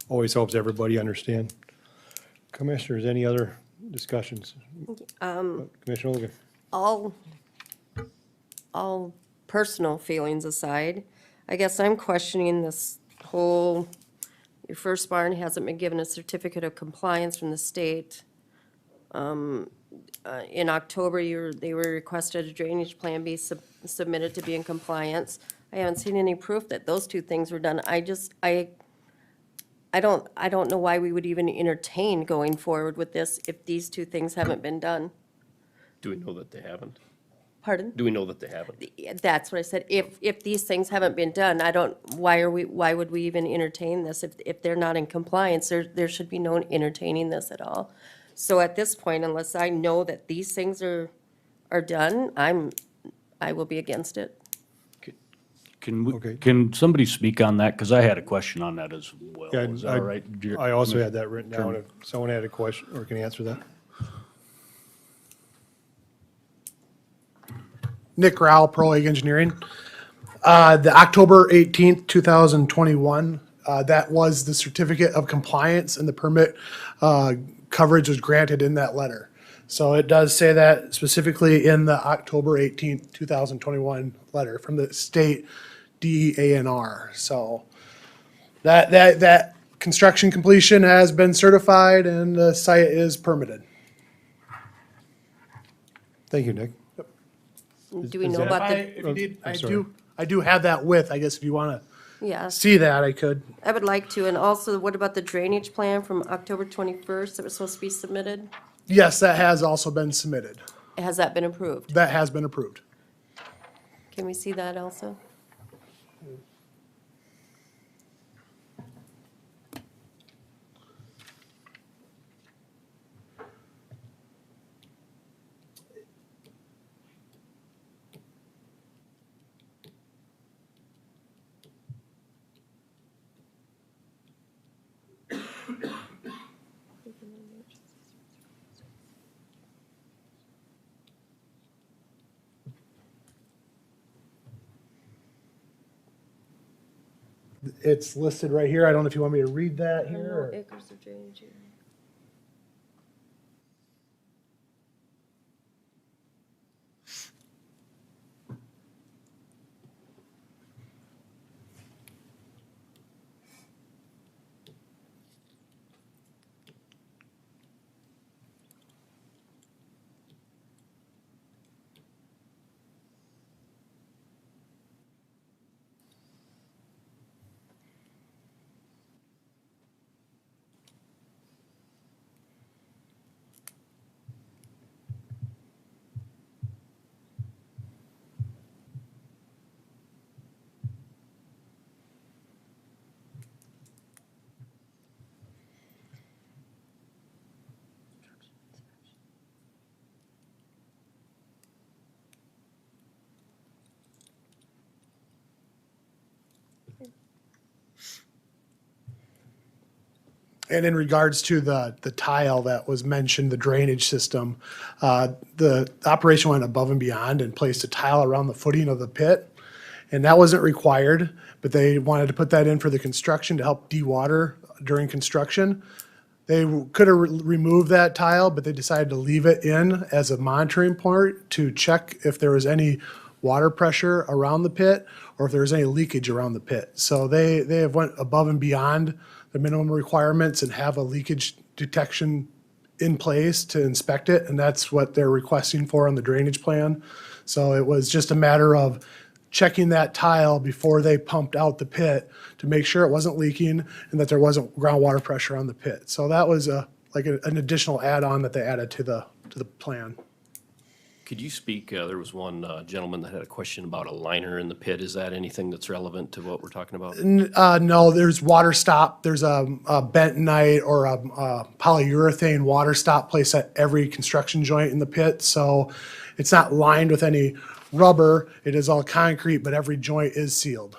A: always helps everybody understand. Commissioners, any other discussions? Commissioner Olga.
D: All personal feelings aside, I guess I'm questioning this whole, your first barn hasn't been given a certificate of compliance from the state. In October, they were requested a drainage plan be submitted to be in compliance. I haven't seen any proof that those two things were done. I don't know why we would even entertain going forward with this if these two things haven't been done.
H: Do we know that they haven't?
D: Pardon?
H: Do we know that they haven't?
D: That's what I said. If these things haven't been done, why would we even entertain this? If they're not in compliance, there should be no entertaining this at all. So at this point, unless I know that these things are done, I will be against it.
B: Can somebody speak on that? Because I had a question on that as well.
A: Yeah,
B: Is that all right?
A: I also had that written down. If someone had a question or can answer that.
L: Nick Rowell, Pro Ag Engineering. The October 18th, 2021, that was the certificate of compliance, and the permit coverage was granted in that letter. So it does say that specifically in the October 18th, 2021 letter from the state DEANR. So that construction completion has been certified and the site is permitted.
A: Thank you, Nick.
D: Do we know about the?
L: I do have that with, I guess if you want
D: Yeah.
L: to see that, I could.
D: I would like to, and also, what about the drainage plan from October 21st that was supposed to be submitted?
L: Yes, that has also been submitted.
D: Has that been approved?
L: That has been approved.
D: Can we see that also?
L: It's listed right here. I don't know if you want me to read that here. or-
D: Acres of drainage area.
L: And in regards to the tile that was mentioned, the drainage system, the operation went above and beyond and placed a tile around the footing of the pit. And that wasn't required, but they wanted to put that in for the construction to help dewater during construction. They could have removed that tile, but they decided to leave it in as a monitoring point to check if there was any water pressure around the pit or if there was any leakage around the pit. So they have went above and beyond the minimum requirements and have a leakage detection in place to inspect it, and that's what they're requesting for on the drainage plan. So it was just a matter of checking that tile before they pumped out the pit to make sure it wasn't leaking and that there wasn't groundwater pressure on the pit. So that was like an additional add-on that they added to the plan.
H: Could you speak, there was one gentleman that had a question about a liner in the pit. Is that anything that's relevant to what we're talking about?
L: No, there's water stop. There's a bentonite or a polyurethane water stop placed at every construction joint in the pit. So it's not lined with any rubber. It is all concrete, but every joint is sealed.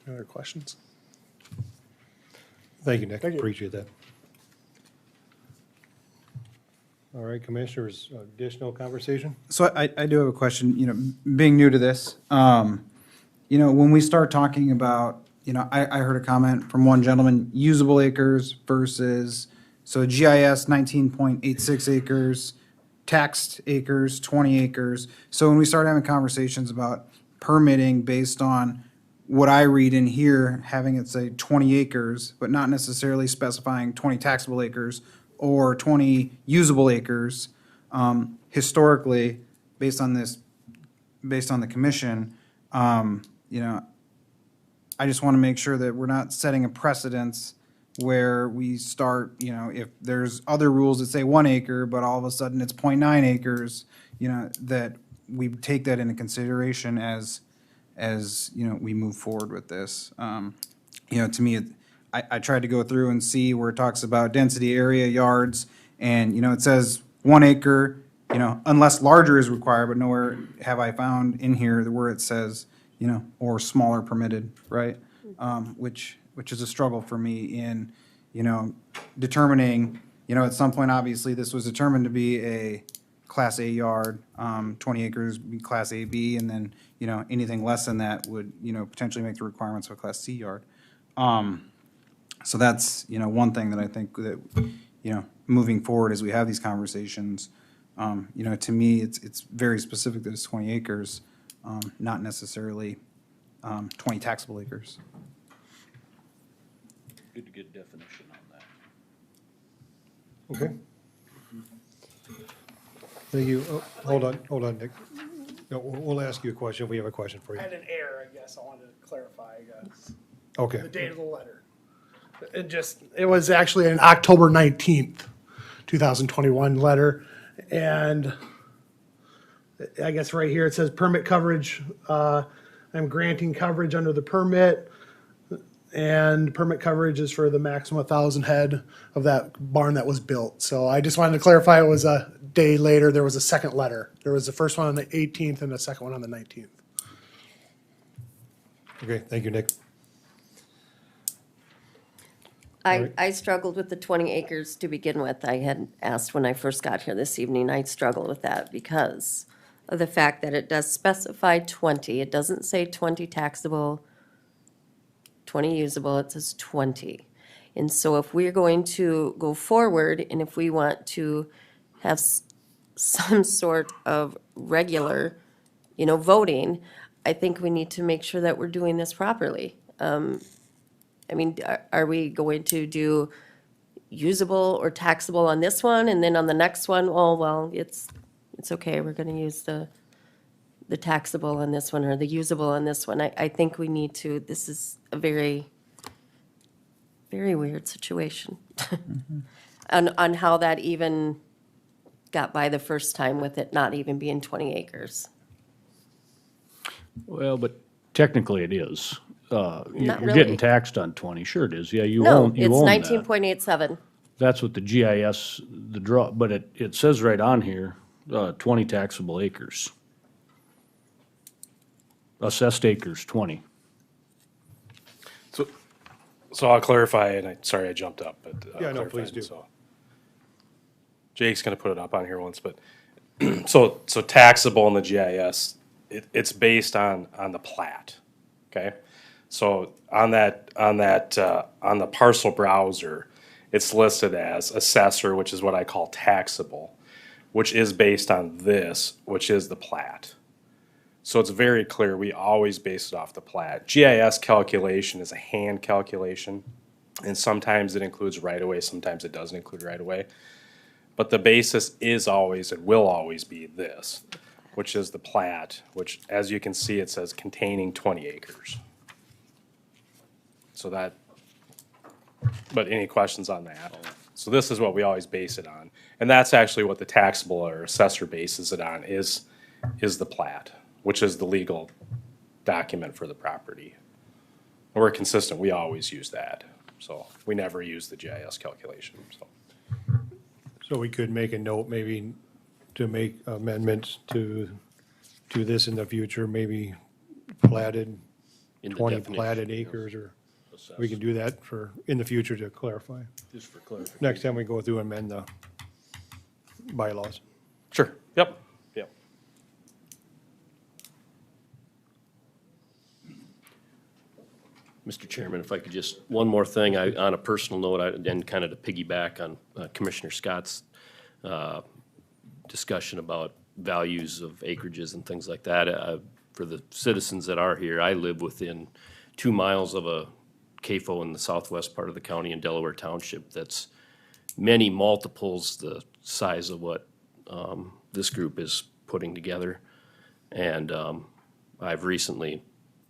L: Any other questions?
A: Thank you, Nick.
L: Thank you.
A: Appreciate that. All right, Commissioners, additional conversation?
C: So I do have a question, you know, being new to this, you know, when we start talking about, you know, I heard a comment from one gentleman, usable acres versus, so GIS 19.86 acres, taxed acres, 20 acres. So when we start having conversations about permitting based on what I read in here, having it say 20 acres, but not necessarily specifying 20 taxable acres or 20 usable acres, historically, based on the commission, you know, I just want to make sure that we're not setting a precedence where we start, you know, if there's other rules that say 1 acre, but all of a sudden it's 0.9 acres, you know, that we take that into consideration as you know, we move forward with this. You know, to me, I tried to go through and see where it talks about density area yards, and, you know, it says 1 acre, you know, unless larger is required, but nowhere have I found in here where it says, you know, or smaller permitted, right? Which is a struggle for me in, you know, determining, you know, at some point, obviously, this was determined to be a Class A yard, 20 acres be Class AB, and then, you know, anything less than that would, you know, potentially make the requirements of a Class C yard. So that's, you know, one thing that I think that, you know, moving forward as we have these conversations, you know, to me, it's very specific that it's 20 acres, not necessarily 20 taxable acres.
B: Good to get a definition on that.
A: Okay. Thank you. Oh, hold on, Nick. No, we'll ask you a question. We have a question for you.
L: I had an error, I guess. I wanted to clarify, I guess.
A: Okay.
L: The date of the letter. It was actually an October 19th, 2021 letter. And I guess right here it says permit coverage. I'm granting coverage under the permit. And permit coverage is for the maximum 1,000 head of that barn that was built. So I just wanted to clarify it was a day later. There was a second letter. There was the first one on the 18th and the second one on the 19th.
A: Okay, thank you, Nick.
D: I struggled with the 20 acres to begin with. I had asked when I first got here this evening, I struggled with that because of the fact that it does specify 20. It doesn't say 20 taxable, 20 usable, it says 20. And so if we're going to go forward and if we want to have some sort of regular, voting, I think we need to make sure that we're doing this properly. I mean, are we going to do usable or taxable on this one, and then on the next one, oh, well, it's okay, we're gonna use the taxable on this one or the usable on this one? I think we need to, this is a very, very weird situation. On how that even got by the first time with it not even being 20 acres.
B: Well, but technically it is.
D: Not
B: You're
D: really.
B: getting taxed on 20. Sure it is. Yeah, you
D: No,
B: own
D: it's
B: that.
D: 19.87.
B: That's what the GIS, the draw, but it says right on here, 20 taxable acres. Assessed acres, 20.
E: So I'll clarify, and sorry I jumped up, but.
A: Yeah, no,
E: clarify
A: please
E: it,
A: do.
E: so. Jake's gonna put it up on here once, but, so taxable in the GIS, it's based on the plat, okay? So on the parcel browser, it's listed as assessor, which is what I call taxable, which is based on this, which is the plat. So it's very clear, we always base it off the plat. GIS calculation is a hand calculation, and sometimes it includes right-of-way, sometimes it doesn't include right-of-way. But the basis is always, and will always be this, which is the plat, which, as you can see, it says containing 20 acres. So that, but any questions on that? So this is what we always base it on. And that's actually what the taxable or assessor bases it on, is the plat, which is the legal document for the property. And we're consistent, we always use that. So we never use the GIS calculation, so.
A: So we could make a note maybe to make amendments to this in the future, maybe platted,
H: In the
A: 20
H: definition,
A: platted acres, or we can do that in the future to clarify.
H: Just for clarification.
A: Next time we go through and amend the bylaws.
E: Sure, yep.
H: Mr. Chairman, if I could just, one more thing, on a personal note, and kind of to piggyback on Commissioner Scott's discussion about values of acreages and things like that. For the citizens that are here, I live within 2 miles of a CAFO in the southwest part of the county in Delaware Township that's many multiples the size of what this group is putting together. And I've recently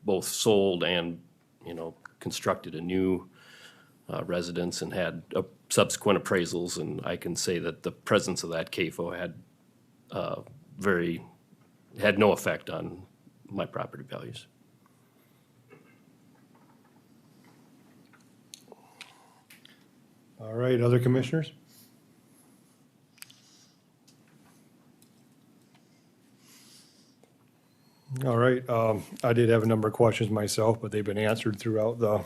H: both sold and constructed a new residence and had subsequent appraisals, and I can say that the presence of that CAFO had no effect on my property values.
A: All right, other commissioners? All right, I did have a number of questions myself, but they've been answered throughout the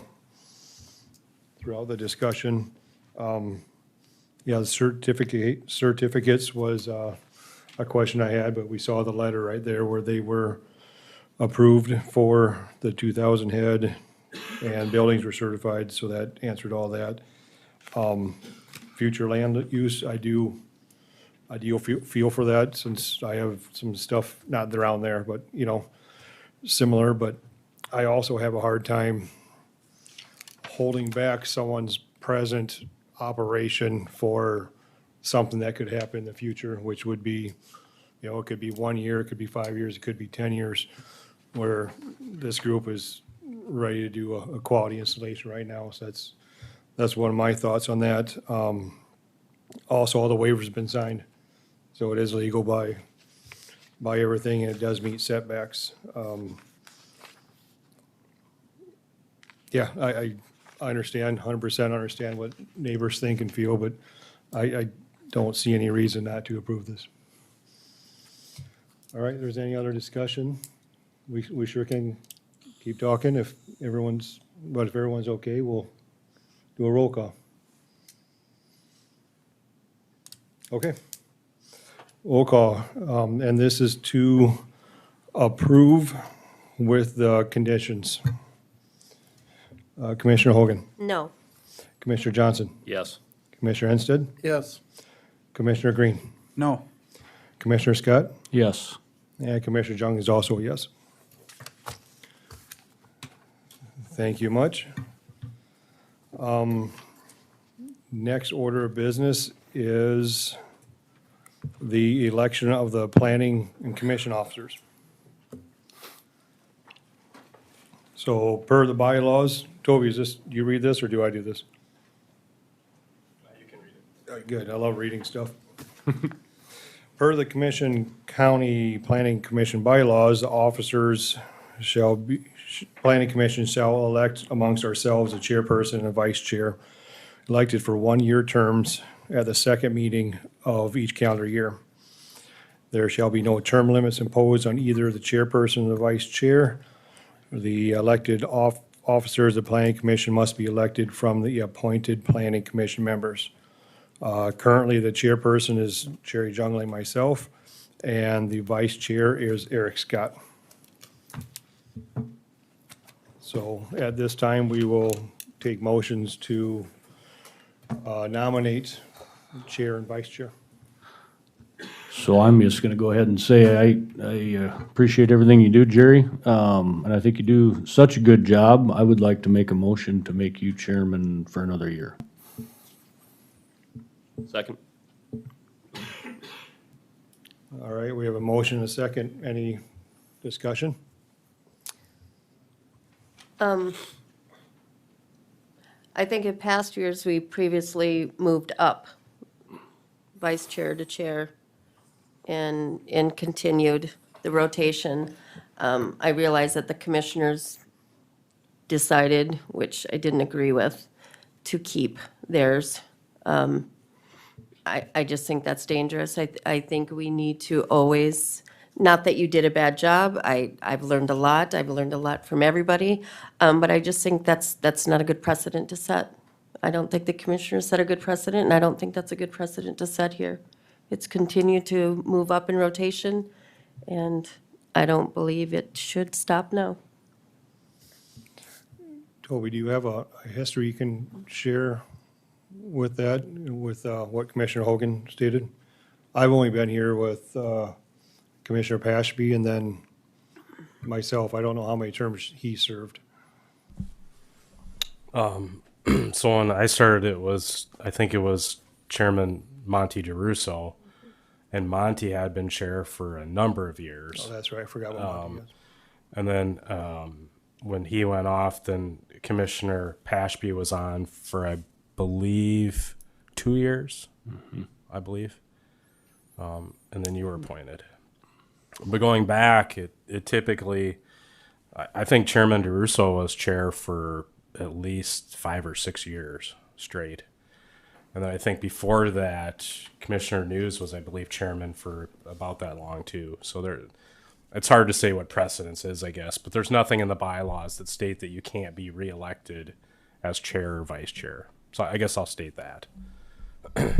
A: discussion. Yeah, the certificates was a question I had, but we saw the letter right there where they were approved for the 2,000 head and buildings were certified, so that answered all that. Future land use, I do feel for that, since I have some stuff, not around there, but, similar, but I also have a hard time holding back someone's present operation for something that could happen in the future, which would be, it could be 1 year, it could be 5 years, it could be 10 years, where this group is ready to do a quality installation right now, so that's one of my thoughts on that. Also, all the waivers have been signed, so it is legal by everything, and it does meet setbacks. Yeah, I understand, 100% understand what neighbors think and feel, but I don't see any reason not to approve this. All right, if there's any other discussion, we sure can keep talking if everyone's okay, we'll Do a roll call. Okay. Roll call, and this is to approve with the conditions. Commissioner Hogan,
D: No.
A: Commissioner Johnson,
H: Yes.
A: Commissioner Ensted,
L: Yes.
A: Commissioner Green,
C: No.
A: Commissioner Scott,
B: Yes.
A: and Commissioner Jung is also a yes. Thank you much. Next order of business is the election of the planning and commission officers. So per the bylaws, Toby, is this, do you read this or do I do this? You can read it. Good, I love reading stuff. Per the County Planning Commission bylaws, the officers Planning Commission shall elect amongst ourselves a chairperson and a vice chair, elected for 1-year terms at the second meeting of each calendar year. There shall be no term limits imposed on either the chairperson or the vice chair. The elected officers of the Planning Commission must be elected from the appointed Planning Commission members. Currently, the chairperson is Jerry Jungling, myself, and the vice chair is Eric Scott. So at this time, we will take motions to nominate chair and vice chair.
B: So I'm just gonna go ahead and say I appreciate everything you do, Jerry. And I think you do such a good job. I would like to make a motion to make you chairman for another year.
H: Second.
A: All right, we have a motion, a second. Any discussion?
D: I think in past years, we previously moved up vice chair to chair and continued the rotation. I realize that the commissioners decided, which I didn't agree with, to keep theirs. I just think that's dangerous. I think we need to always, not that you did a bad job, I've learned a lot. I've learned a lot from everybody. But I just think that's not a good precedent to set. I don't think the commissioners set a good precedent, and I don't think that's a good precedent to set here. It's continued to move up in rotation, and I don't believe it should stop now.
A: Toby, do you have a history you can share with that, with what Commissioner Hogan stated? I've only been here with Commissioner Pashby and then myself. I don't know how many terms he served.
E: So when I started, I think it was Chairman Monty DeRusso, and Monty had been chair for a number of years.
A: Oh, that's right. I forgot what Monty is.
E: And then when he went off, then Commissioner Pashby was on for, I believe, 2 years, I believe. And then you were appointed. But going back, it typically, I think Chairman DeRusso was chair for at least 5 or 6 years straight. And then I think before that, Commissioner News was, I believe, chairman for about that long too. So it's hard to say what precedence is, I guess, but there's nothing in the bylaws that state that you can't be reelected as chair or vice chair. So I guess I'll state that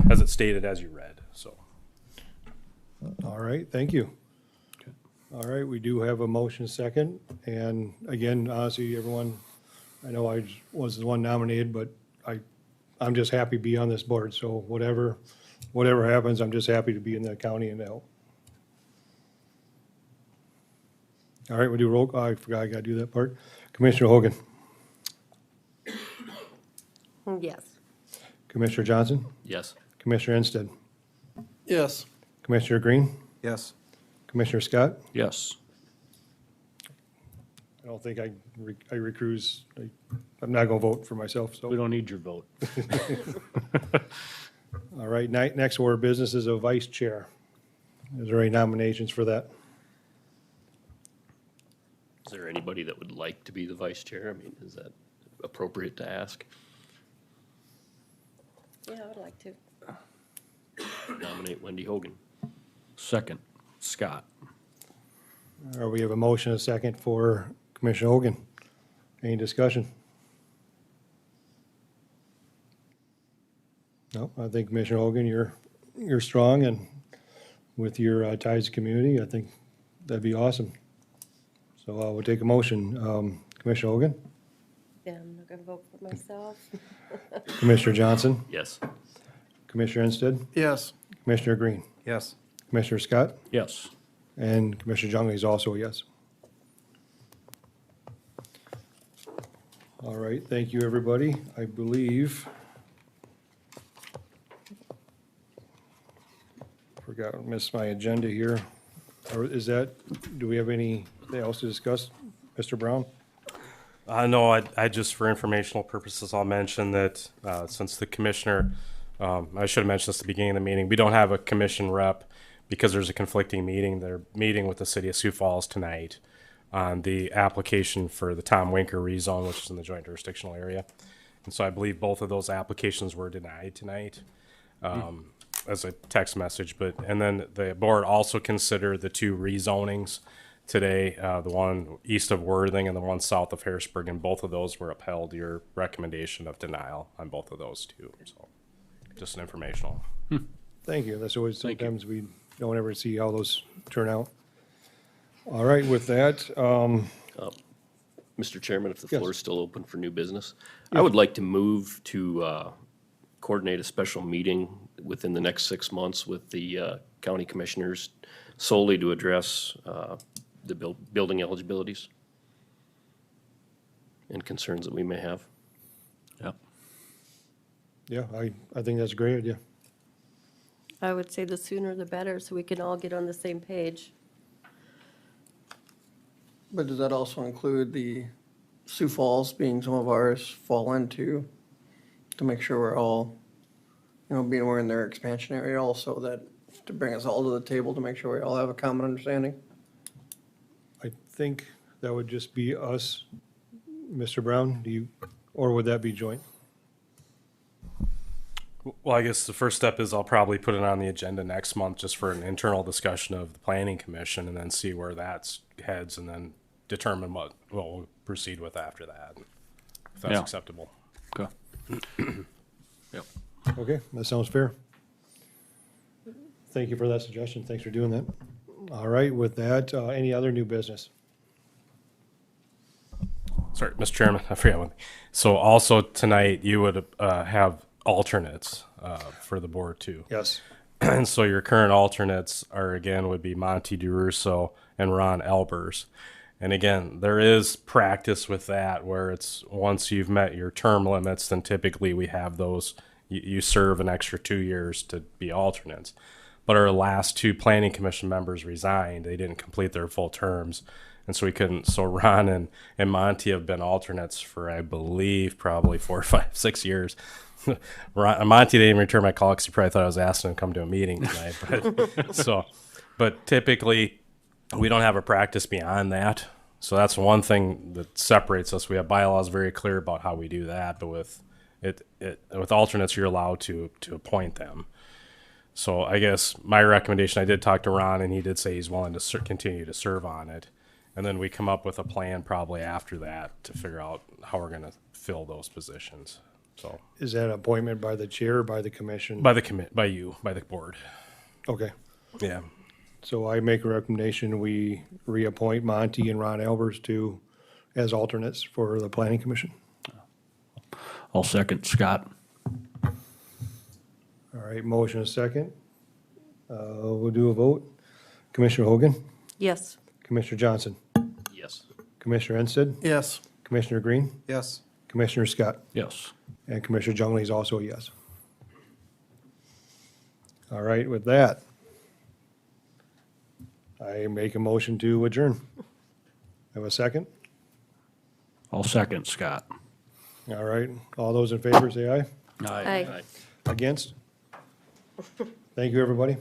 E: as it's stated as you read. So.
A: All right, thank you. All right, we do have a motion second. And again, honestly, everyone, I know I was the one nominated, but I'm just happy to be on this board. So whatever happens, I'm just happy to be in the county and to help. All right, we'll do roll call. I forgot I got to do that part. Commissioner Hogan.
D: Yes.
A: Commissioner Johnson.
H: Yes.
A: Commissioner Ensted.
L: Yes.
A: Commissioner Green.
C: Yes.
A: Commissioner Scott.
B: Yes.
A: I don't think I recuse. I'm not going to vote for myself. So
B: We don't need your vote.
A: all right, next order of business is a vice chair. Is there any nominations for that?
H: Is there anybody that would like to be the vice chair? I mean, is that appropriate to ask?
D: Yeah, I would like to.
H: Nominate Wendy Hogan.
B: Second, Scott.
A: We have a motion, a second for Commissioner Hogan. Any discussion? No, I think Commissioner Hogan, you're strong, and with your ties to community, I think that'd be awesome. So we'll take a motion. Commissioner Hogan,
D: Yeah, I'm not gonna vote for myself.
A: Commissioner Johnson,
H: Yes.
A: Commissioner Ensted,
N: Yes.
A: Commissioner Green,
C: Yes.
A: Commissioner Scott,
B: Yes.
A: and Commissioner Jungley is also a yes. All right, thank you, everybody. I believe, missed my agenda here. Or is that, do we have anything else to discuss, Mr. Brown?
E: No, I just, for informational purposes, I'll mention that since the commissioner, I should have mentioned this at the beginning of the meeting, we don't have a commission rep because there's a conflicting meeting. They're meeting with the city of Sioux Falls tonight on the application for the Tom Winker rezone, which is in the joint jurisdictional area. And so I believe both of those applications were denied tonight as a text message. And then the board also considered the two rezonings today, the one east of Worthing and the one south of Harrisburg, and both of those were upheld. Your recommendation of denial on both of those two. So just an informational.
A: Thank you. That's always, sometimes we don't ever see how those turn out. All right, with that,
H: Mr. Chairman, if the
A: Yes.
H: floor is still open for new business, I would like to move to coordinate a special meeting within the next 6 months with the county commissioners solely to address the building eligibilities and concerns that we may have.
A: yeah, I think that's a great idea.
D: I would say the sooner the better, so we can all get on the same page.
G: But does that also include the Sioux Falls being some of ours fall into, to make sure we're all, being we're in their expansion area also, that to bring us all to the table to make sure we all have a common understanding?
A: I think that would just be us, Mr. Brown, or would that be joint?
E: Well, I guess the first step is I'll probably put it on the agenda next month just for an internal discussion of the planning commission and then see where that heads and then determine what we'll proceed with after that, if that's acceptable.
B: Okay.
E: Yep.
A: Okay, that sounds fair. Thank you for that suggestion. Thanks for doing that. All right, with that, any other new business?
E: Sorry, Mr. Chairman, I forgot one thing. So also tonight, you would have alternates for the board too.
A: Yes.
E: And so your current alternates would be Monty DeRusso and Ron Elbers. And again, there is practice with that where it's once you've met your term limits, then typically we have those, you serve an extra 2 years to be alternates. But our last two planning commission members resigned. They didn't complete their full terms. And so we couldn't. So Ron and Monty have been alternates for, I believe, probably 4, 5, 6 years. Monty didn't even return my call because he probably thought I was asking him to come to a meeting tonight. But typically we don't have a practice beyond that. So that's one thing that separates us. We have bylaws very clear about how we do that, but with alternates, you're allowed to appoint them. So I guess my recommendation, I did talk to Ron and he did say he's willing to continue to serve on it. And then we come up with a plan probably after that to figure out how we're going to fill those positions. So
A: Is that appointment by the chair or by the commission?
E: by the board.
A: Okay.
E: Yeah.
A: So I make a recommendation, we reappoint Monty and Ron Elbers as alternates for the planning commission.
B: I'll second Scott.
A: All right, motion is second. We'll do a vote. Commissioner Hogan?
D: Yes.
A: Commissioner Johnson?
H: Yes.
A: Commissioner Ensted?
G: Yes.
A: Commissioner Green?
C: Yes.
A: Commissioner Scott?
B: Yes.
A: And Commissioner Jungley is also a yes. All right, with that, I make a motion to adjourn. Have a second?
B: I'll second Scott.
A: All right, all those in favor say aye.
D: Aye.
A: Against? Thank you, everybody.